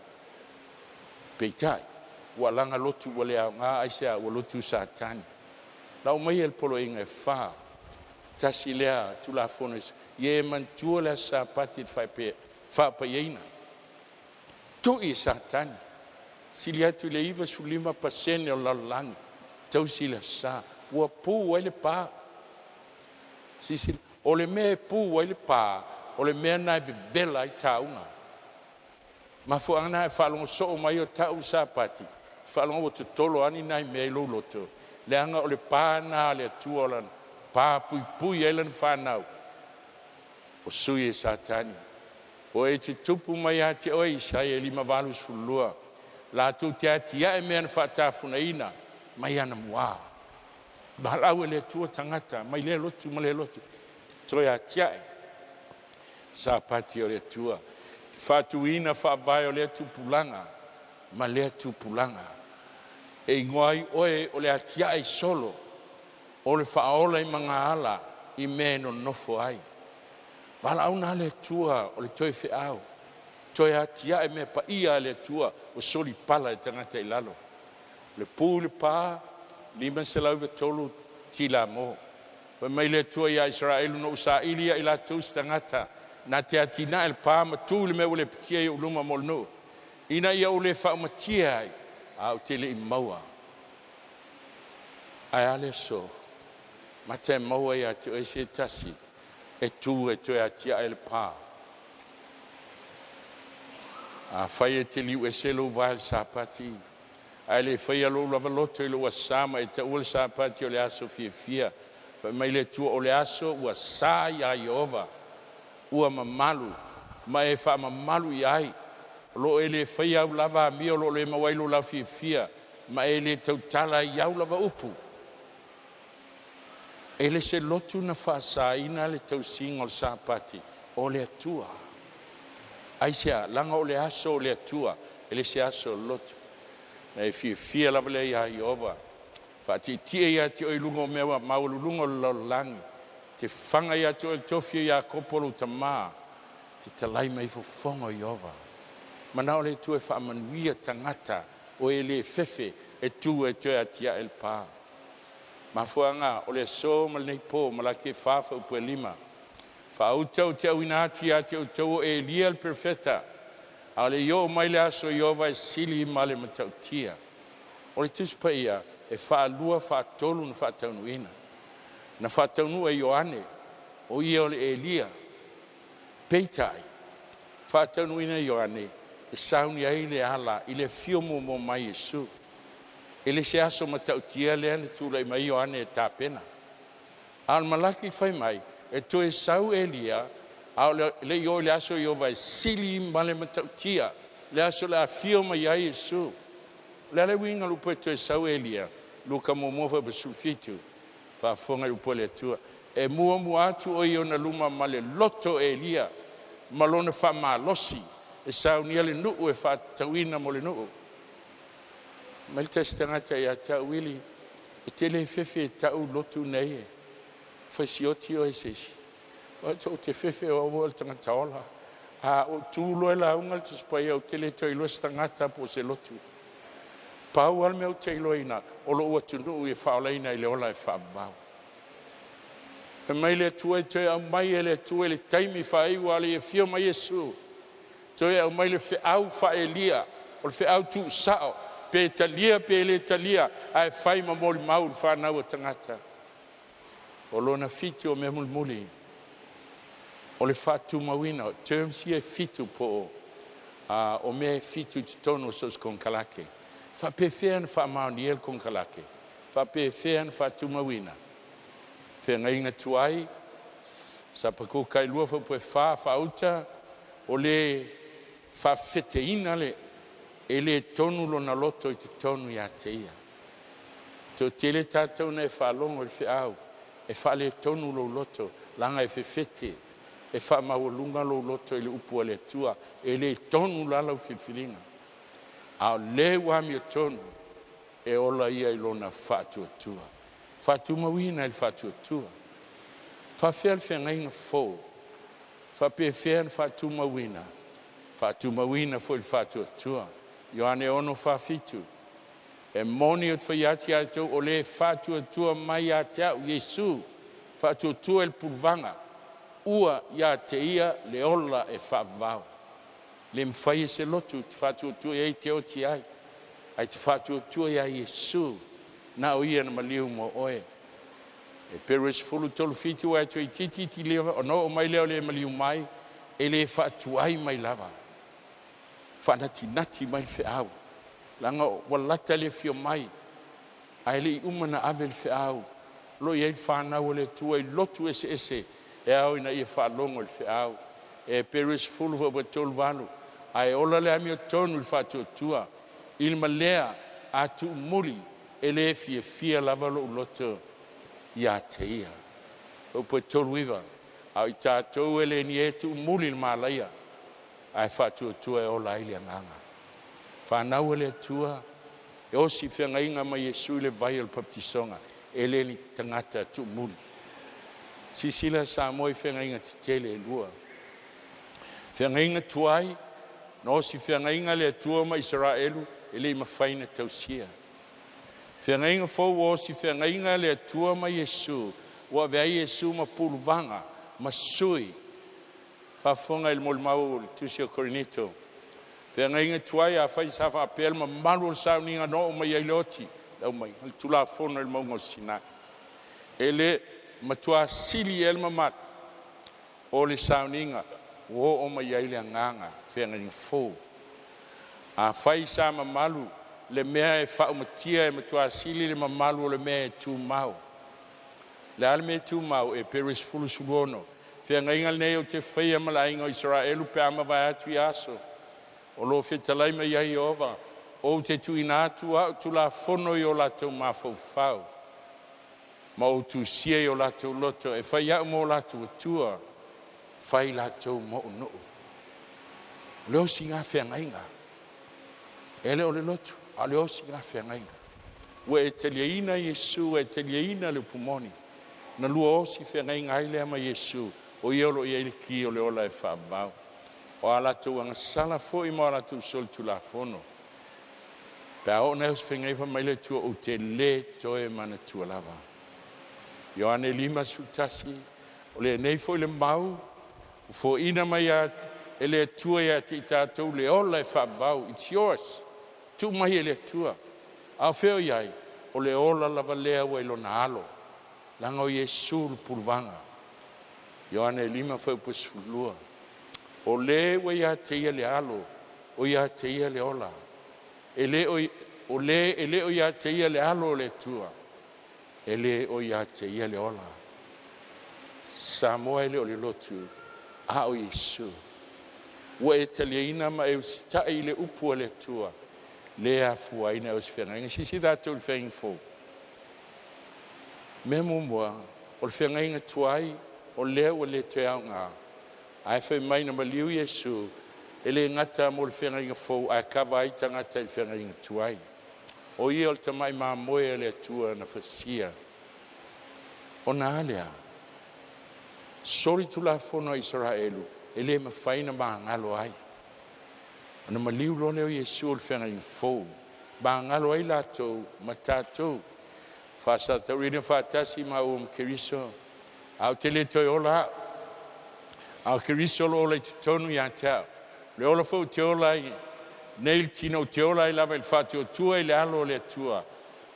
Peitai. Walanga lotu wale au ngā aisea wa lotu satani. Lau mai el polo inga wha. Tasi lea tu la fono esfulu. Ye man tua lea sa pati wha pa yeina. Tui satani. Sili atu le iwa su 5% o lalangi. Tau sila sa. Ua pū ai le pā. Sisili. O le mea pū ai le pā. O le mea nai vela I taunga. Ma fuanga e whalongo so mai o tau sa pati. Whalongo o te tolo ani nai mea I loto. Le anga o le pā na le atua o lan. Pā pui ai lan whanau. O sui e satani. O e te tupu mai a te oi sai e 5 fulua. La tu te atia e mea na whatafuna ina. Mai ana mua. Balau e le tua tangata. Mai le lotu, ma le lotu. Toi atia e. Sa pati o le tua. Whatu ina whaavai o le tupulanga. Ma le tupulanga. E ngoai oe o le atia e solo. O le whaola I mga ala. I me no nofo ai. Balau na le tua o le toi whiau. Toi atia e me pa ia le tua o soli pala e tangata I lalo. Le pū le pā, 5 selau tolu tila mo. Pa mai le tua ia Israelu no usa ilia I la tus tangata. Na te atina el pā ma tū le me ule pitia I uluma molno. Ina ia ule whao matia ai. Au te le I maua. Ai ale so. Ma te maua ia te oise tasi. E tū e toi atia el pā. A whai e te liu e selo vai sa pati. Ai le whai alo lava loto I lo wasama e te ua sa pati o le aso fia. Whai mai le tua o le aso ua sa ia Iova. Ua mamalu. Ma e wha mamalu I ai. Lo e le whai au lava a mio lo le mawailo la fia. Ma e le tautala I au lava upu. E le se lotu na wha sa ina le tausinga o le sa pati. O le atua. Aisia, langa o le aso o le atua, e le se aso lotu. Na e fia lava le ia Iova. Whati tia ia te oi lungo mewa maulu lungo langi. Te whanga ia te oi tofia ia kopolo tamā. Te talai mai fofongo Iova. Mana o le tu e whaamanuia tangata o e le fefe e tu e te atia el pā. Ma fuanga o le so ma le po ma la ke whafa upu e 5. Whautau te au inati a te utau e lia el perfeta. A le yo mai le aso Iova e sili ma le matautia. O le tuspa ia e whaalua whaatolu na whaataunuina. Na whaataunu e Ioane o ia o le Elia. Peitai. Whaataunuina Ioane e sauni ai le ala I le fiomo mo mai Yesu. E le se aso matautia le ane tūlai mai Ioane e tāpena. Al malaki whai mai e toe sau Elia, au le io le aso Iova e sili ma le matautia, le aso le afio mai ai Yesu. Le ale winga lupo e toe sau Elia, luka momofa basufitu, whaafonga lupo le tua. E mua atu o iona luma ma le loto Elia, malona wha malosi, e sau nia le nuu e wha tawina mo le nuu. Ma le testangata ia tau Willie, e tele fefe e tau lotu nei e. Fasioti o esesi. Fato te fefe o o Tatou Ola. A o tulo e la unga te spai o tele toi lo stangata po se lotu. Pau al meu te iloina o lo ua tunu e whaolaina I le ola e whaabau. E mai le tua e toi au mai e le tua e le taimi whaeiwa le e fio mai Yesu. Toi au mai le whiau whaelia o le whiau tu sao. Pe talia pe le talia a e whai ma mori maul whanau o tangata. O lona fiti o mea mulmuli. O le whatu mawina. Terms ia fitu po o mea fitu te tono sos kon kalake. Whapewhea na whamau el kon kalake. Whapewhea na whatu mawina. Whea ngainga tuai. Sa pako kai lua whapu e whauta. O le whawheteina le. E le tonu lona loto I te tonu ia te ia. Tō tele tātou nei whalongo le whiau. e whaale tonu lo loto, langa e fefete, e wha maulunga lo loto e le upu le atua, e le tonu lalau whiwhiringa. A le wami o tonu, e ola ia I lona whātua tua. Whātua mawina I whātua tua. Whawhea le whengainga fō, whapewhea le whātua mawina, whātua mawina fō I whātua tua. Ioane ono whawhitu. E moni o whaiati ato o le whātua tua mai a te au Yesu. Whātua tua el pulvanga. Ua ia te ia le ola e whavau. Le mwhai se lotu te whātua tua e te oti ai. Ai te whātua tua ia Yesu. Na o ia na maliu mo oe. E peres fulu tolu fitu ai tu I titi ti lewa. O no o mai leo le maliu mai. E le whātua ai mai lava. Whanati nati mai whiau. Langa walata le fio mai. Ai le umana ave le whiau. Lo iei whanau le tua I lotu ese. E au ina ia whalongo le whiau. E peres fulu wa tolu wanu. Ai ola le ami o tonu le whātua tua. Il malea atu muli. E le fia lava lo loto. Ia te ia. O po tolu iwa. Au I tātou ele ni e tu muli le malaia. Ai whātua tua e ola ili anganga. Whanau ele tua. E Osi Feagaiga mai Yesu le vai o le baptisonga. E le ni tangata tu muli. Sisila SAMOA Feagaiga te tele e lua. Feagaiga tuai. Na Osi Feagaiga le atua ma Israelu. E le mawhaina tausia. Feagaiga fau Osi Feagaiga le atua ma Yesu. Wa vea Yesu ma pulvanga. Ma sui. Whafonga il molmau tusi o Corinito. Feagaiga tuai a whai sa whapel ma malu o sauninga no o mai ailoti. Lau mai, tula fono il maungo sina. Ele matua sili el mamat. O le sauninga. O mai aile anganga. Feagaiga fau. A whai sa mamalu. Le mea e whau matia e matua sili le mamalu o le mea e tu mau. Le ale mea tu mau e peris fulu sugono. Feagaiga nei o te whaia malainga o Israelu pe ama vai atu I aso. O lo whetalai mai ai ova. O te tuina atu au tu la fono I o latou mawhauwhau. Ma o tu sia I o latou loto. E whai au mo latou atua. Whai latou mo no. Leo si ngā Feagaiga. Ele o le loto. A leo si ngā Feagaiga. Ua e taliaina Yesu e taliaina le pumoni. Na lua Osi Feagaiga ai lea ma Yesu. O iolo I ele ki o le ola e whaabau. O alatou angasala fo I mo alatou sol tu la fono. Pe a o na Osi Feagaiga mai le tua o te le toe mana tua lava. Ioane 5 sutasi. O le nei fo I le mau. O fo ina mai a ele tua ia te tātou le ola e whaabau. It's yours. Tu mai ele tua. A feo iai. O le ola lava lea wa I Lona Alo. Langa o Yesu pulvanga. Ioane 5 fau pusfulua. O le wa ia te ia le alo. O ia te ia le ola. Ele o ia te ia le alo le tua. Ele o ia te ia le ola. SAMOA ele o le lotu. A o Yesu. Wa e taliaina ma e ustai le upu le tua. Le a fuaina o Feagaiga. Sisi tātou le whainga fō. Me mua, o le Feagaiga tuai, o lea o le te au ngā. Ai whai mai na maliu Yesu, e le ngata mo le Feagaiga fōu, ai kawa ai tangata le Feagaiga tuai. O ia o le tamai mā moe le atua na whasia. O nā alea, sori tu la fono Israelu, e le mawhaina mā ngalo ai. Ana maliu lone o Yesu o le Feagaiga fōu, mā ngalo ai lātou, ma tātou. Fasa taurina fatasi ma o mkeriso. Au te le toi ola. Au keriso lo ola I te tonu ia te au. Le ola fau te ola I neil tino te ola I lava il fati o tua I le alo le tua.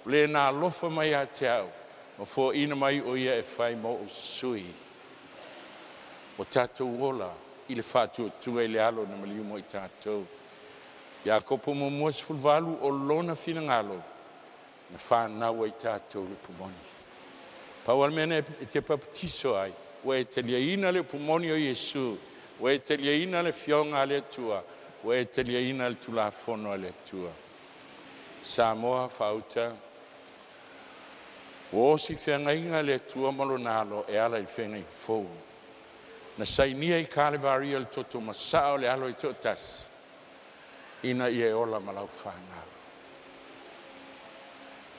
Le nā lofa mai a te au. Ma fo ina mai o ia e whai mo o sui. O Tatou Ola I le fati o tua I le alo na maliu mo I tātou. Ia kopo mo muas fulvalu o lona fina ngalo. Na whanau ai tātou le pumoni. Pau almena e te baptiso ai. Ua e taliaina le pumoni o Yesu. Ua e taliaina le fionga le atua. Ua e taliaina le tulafono le atua. SAMOA whauta. Osi Feagaiga Le Atua ma Lona Alo e ala I whengai fou. Na sainia I Kalevaria le toto masao le alo I totas. Ina I e ola malau whanau.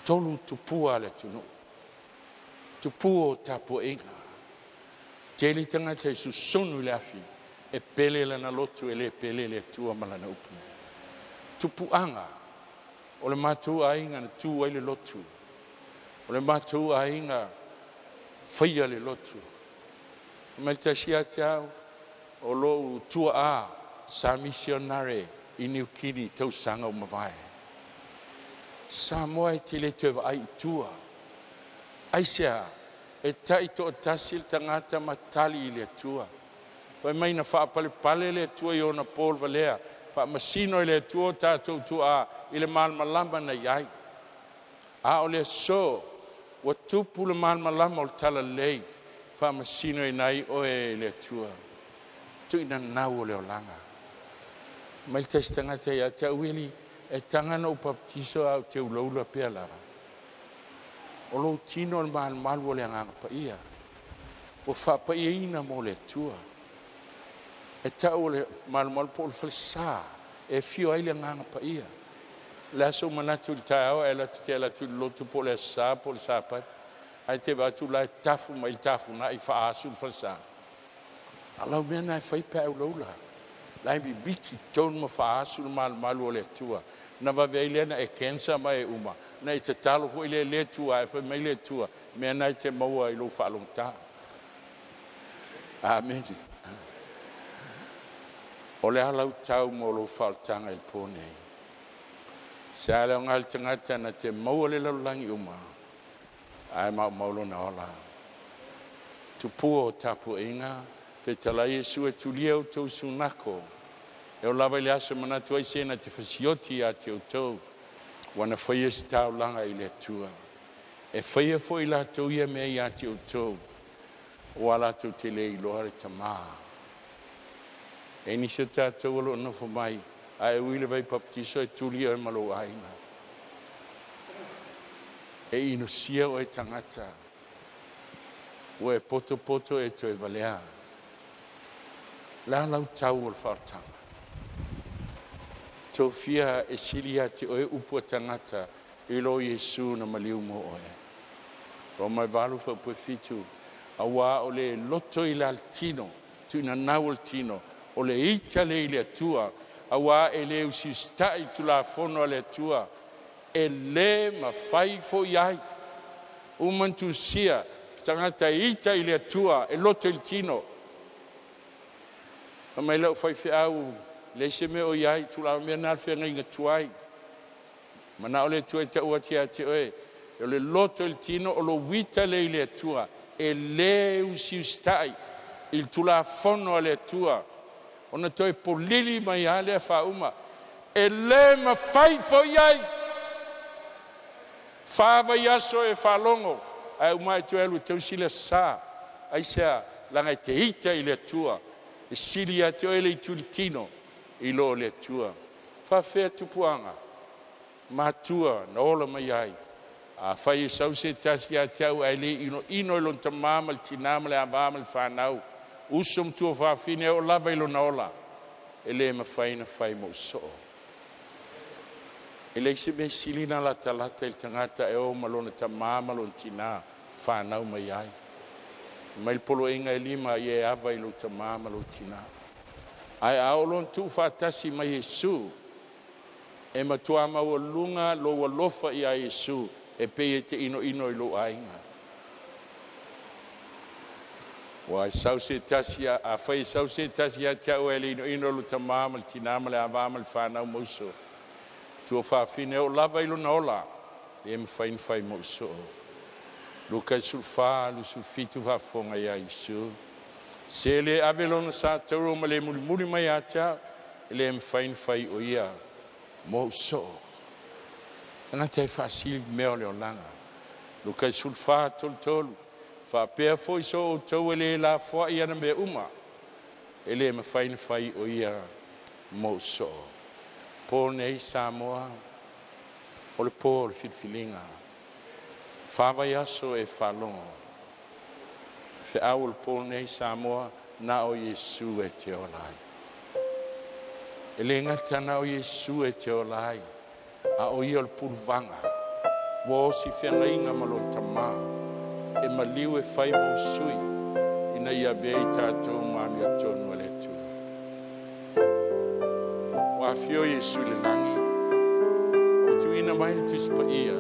Tolu tupua le tunu. Tupua o Tatou Ola. Teli tangata I susunu le afi. E pele lana lotu e le pele le atua malana upu. Tupuanga. O le matua ainga na tu ai le lotu. O le matua ainga whaia le lotu. Mai tasia tau o lo tua a sa missionare I New Guinea tau sanga o mawai. Samoa e te le tewa ai tua. Aisea e tai to tasil tangata matali le tua. Pai mai na whaapale le tua I ona Paul Valea. Wha masino le tua tātou tua I le malmalama na iai. A o le so wa tupu le malmalama o tala lei. Wha masino I nai o e le tua. Tu ina nau o le olanga. Mai te stangata ia te Willie e tangana o baptiso au te ulaula pia lava. O lo tino le malmalu o le anganga pa ia. O wha pa ia ina mo le tua. E tau le malmalu po le falsa. E fio ai le anganga pa ia. Le aso manatu le tau e la te la tu lotu po le sa po le sapat. Ai te watu la tafu mai tafu na I wha asu le falsa. Alau mea na e whaipa au laula. Lai bi biki ton ma fa asu malu o le tua. Na va veilena e kensa mai uma. Na I te talo fo I le tua e fa mai le tua. Mea na I te maua I lo fa longta. Amen. O le halau tau mo lo fa tanga I pone. Sa le ngal tangata na te maua le langi uma. Ai Lona Alo. Tupu o Tatou Ola. Te tala Yesu e tulia o tau sunako. E o lava le asa manatu ai sena te fasioti a te o tau. Wana whaia si tau langa I le atua. E whaia fo I la tau ia mea I a te o tau. O ala tau te le I loa re tamaa. E nisa tātou alo nofo mai. A e uile vai baptiso e tulia e malo ainga. E ino sia o e tangata. O e poto e to e valea. La lau tau o le whaotanga. Tau fia e silia te oe upua tangata I lo Yesu na maliu mo oe. Ro mai valu wha upua fitu. A wā o le loto I le altino. Tu ina nau altino. O le ita le I le atua. A wā e le usistai tu la fono le atua. E le ma fai fo iai. Umantu sia. Tangata ita I le atua. E loto il tino. Ma mai lau fai au le se me o iai tu la mea nal whenga inga tuai. Ma na o le tuai ta ua tia te oe. E le loto il tino o lo wita le I le atua. E le usiustai. Il tu la fono le atua. Ona toi polili mai ale a whauma. E le ma fai fo iai. Whawa yaso e whalongo. Ai umai tu elu tau sila sa. Ai sea langa te ita I le atua. E sili a te oele I tulitino I lo le atua. Whawhea tupuanga. Matua na ola mai ai. A whai e sause taski a te au ai le ino ilon ta mamal tinama le avamal whanau. Usum tua whawhine o lava ilo na ola. E le ma whai na whai mo so. E le se me sili na la talata il tangata e o malona ta mamal tina whanau mai ai. Mai polo inga e lima I e ava I lo tamama lo tina. Ai aolon tu fatasi mai Yesu. E matua maua lunga lo walofa I a Yesu. E pe te ino I lo ainga. Wa sausi tasia a fai sausi tasia te o ele ino lo tamama lo tinama le avama le whanau mauso. Tu o whawhine o lava I lo na ola. E me whai mauso. Luka sulfa, lu sulfitu va fonga ia Yesu. Se le avelona sa tau ma le muli mai atia, le mfai o ia mo so. Tana te fasil meo le olanga. Luka sulfa tol. Fa pe foi so tau le la fo ia na me uma. Ele mfai o ia mo so. Paul nei Samoa. O le Paul filfilinga. Whawai aso e whalongo. Fe awul pōl nei Samoa na o Yesu e te olai. E le ngata na o Yesu e te olai. A o ia purvanga. Wa Osi Feagaiga malo tamā. E maliu e whai mo sui. Ina ia vei tātou mami a tonu ale tua. Wa fio Yesu le nangi. O tu ina mai tis pa ia.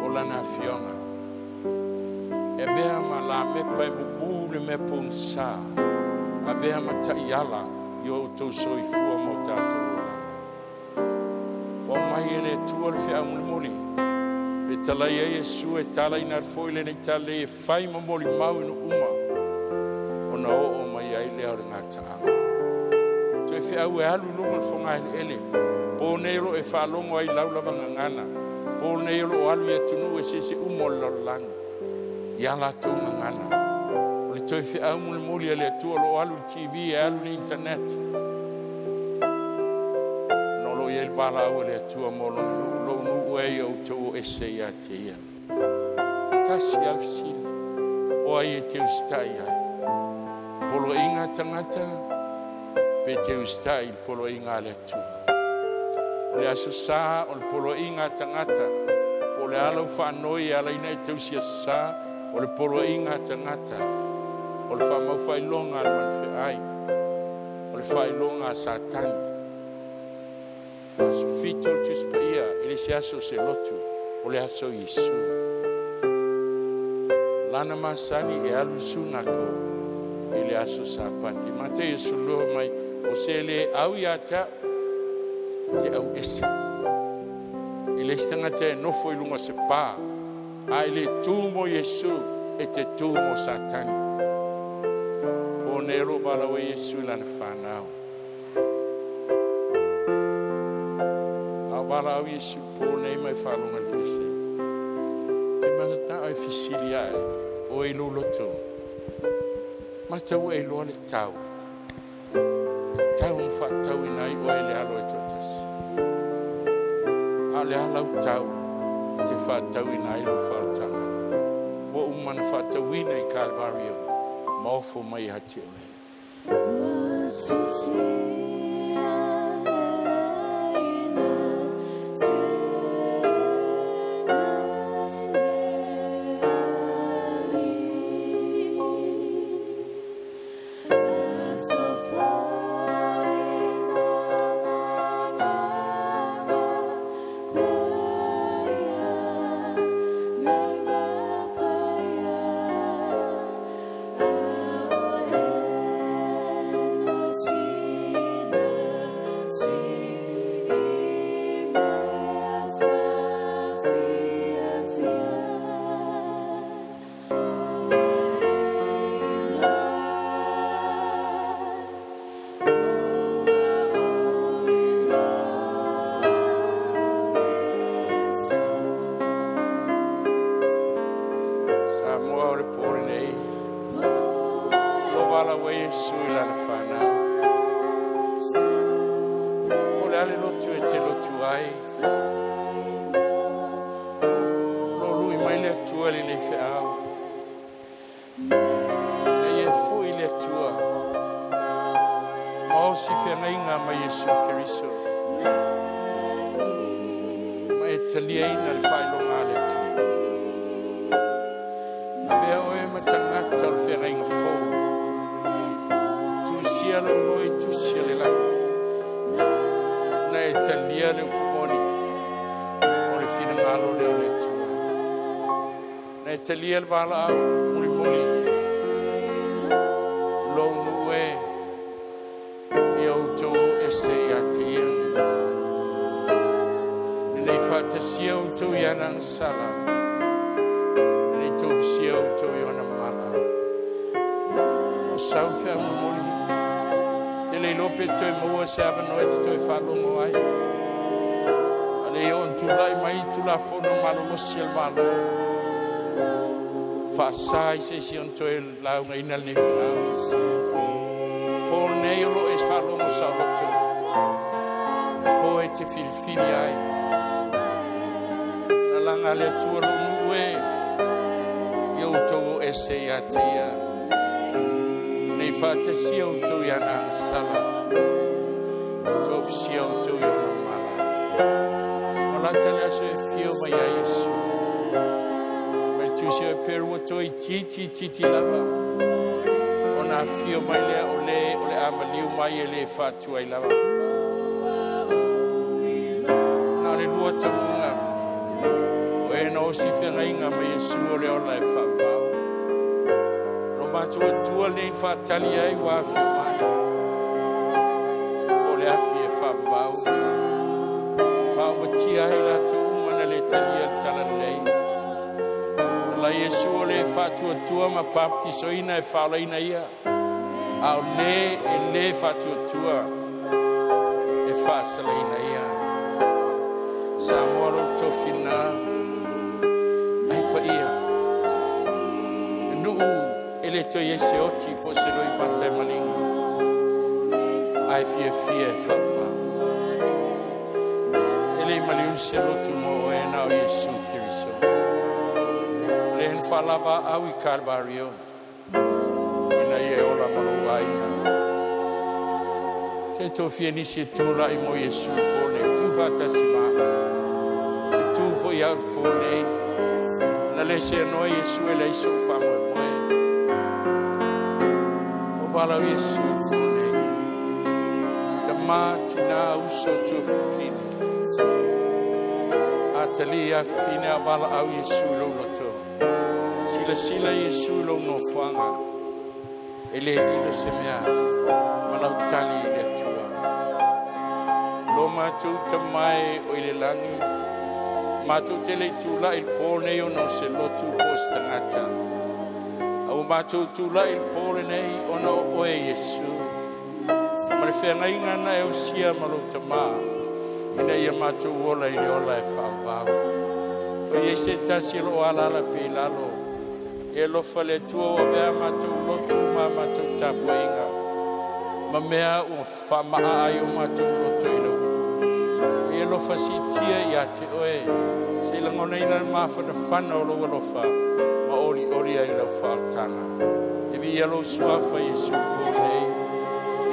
O lana fionga. E vea ma la me pa e bubu le me pun sa. A vea ma ta iala. Yo tau soi fua mo Tatou Ola. Wa mai ene tua le fea muli. Fe tala ia Yesu e tala ina foi le nei tale e fai ma moli mau ino uma. Ona o mai ai lea o ngata anga. To e fea ue alu lunga fonga ele. Po neiro e whalongo ai laulava ngangana. Po neiro o alu ia tunu e sese umo lalanga. Ia la tau ngangana. O le toi fea au muli e le atua lo alu TV e alu ni internet. Nolo ia il vala au e le atua molo lo nu e au tau e se ia te ia. Tasi alfsili. O ai e te ustai ai. Polo inga tangata. Pe te ustai polo inga le atua. Le aso sa o le polo inga tangata. O le alau whanoi ala ina e tausia sa. O le polo inga tangata. O le whamau whailonga ala manwhi ai. O le whailonga satani. Aso fito le tuspa ia. Ele se aso se lotu. O le aso Yesu. Lana masani e alu sunako. Ele aso sapati. Mate Yesu loa mai. O se le au ia ta. Te au ese. Ele stanga te nofo i lunga se pā. A ele tūmo Yesu e te tūmo satani. O nero wala o Yesu lana whanau. A wala o Yesu pō nei mai whalonga le pese. Te mangata ai fisili ai o e loloto. Matau e loa le tau. Tau mwhatau inai o e le alo e totasi. A le alau tau. Te whatau ina ilo whautanga. O umana whatau ina I Calvario. Maofo mai hati o he. Osi Feagaiga mai Yesu Keriso. Mai talia ina le whailonga le atua. Avea oe matangata le Feagaiga fōu. Tu sia lo loi, tu sia le lai. Na e talia le upumoni. O le finangalo le o le atua. Na e talia le vala au, muli muli. Lo nue. Te sia o tu iana sala. Ni tu sia o tu iana mala. O sau fea mumoli. Te le lope tu mua se ava noe te tu e whalongo ai. Ale o tu lai mai tu la fono malo mo si el malo. Whasai se si on tu e launga ina le whiau. Pōl neolo e whalongo sa lotu. Pō e te filfili ai. langa le tua lunu e. Ia utou e se atia. Nei whate si utou ia na sala. Tof si utou ia na mala. O la tele aso e fio mai a Yesu. Mai tu se e peru utou i titi lava. O na fio mai lea o le amaliu mai e le whatu ai lava. Na le lua tamunga. O e na Osi Feagaiga mai Yesu o le ola e whawau. No matua tua le whatali ai wa fi mai. O le afi e whawau. Whawatia ai la tu umana le tali al tala lei. Tala Yesu o le whatua tua ma baptiso ina e whala ina ia. Au le whatua tua e whasala ina ia. SAMOA lo tofina ai pa ia. Nuu ele to yese oti po se roi patai malinga. Ai fie whawa. Ele maliu se rotu mo e nao Yesu Kiriso. Le en whalava au I Carvario. Ina ie ola malu aina. Te tofie nisi e tūra I mo Yesu pole. Tu vatasi maa. Te tu foi au pole. Na le se noi Yesu e le iso whamoe moe. O bala Yesu pole. Ta mati na uso tu fine. Atali a fine a bala au Yesu lo loto. Sila Yesu lo no fuanga. Ele ilo se mea. Malau tali le tua. Lo matu tamai o ile langi. Matu tele tula il pole o no se lotu postangata. Au matu tula il pole nei o no oe Yesu. Mare Feagaiga na e osia malo tama. Ina ia matu ola I ola e whawau. O Yese tasi lo alala pe lalo. E lo fale tua o vea matu lotu ma matu tapuinga. Ma mea o whamaa ai o matu lotu ina udu. E lo fasitia ia te oe. Se langona ina mawhana whana o lo lofa. Ma ori ai lau whaatanga. E vi alo suafa Yesu pōnei.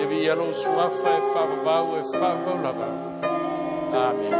E vi alo suafa e whawavau e whawau lava. Amen.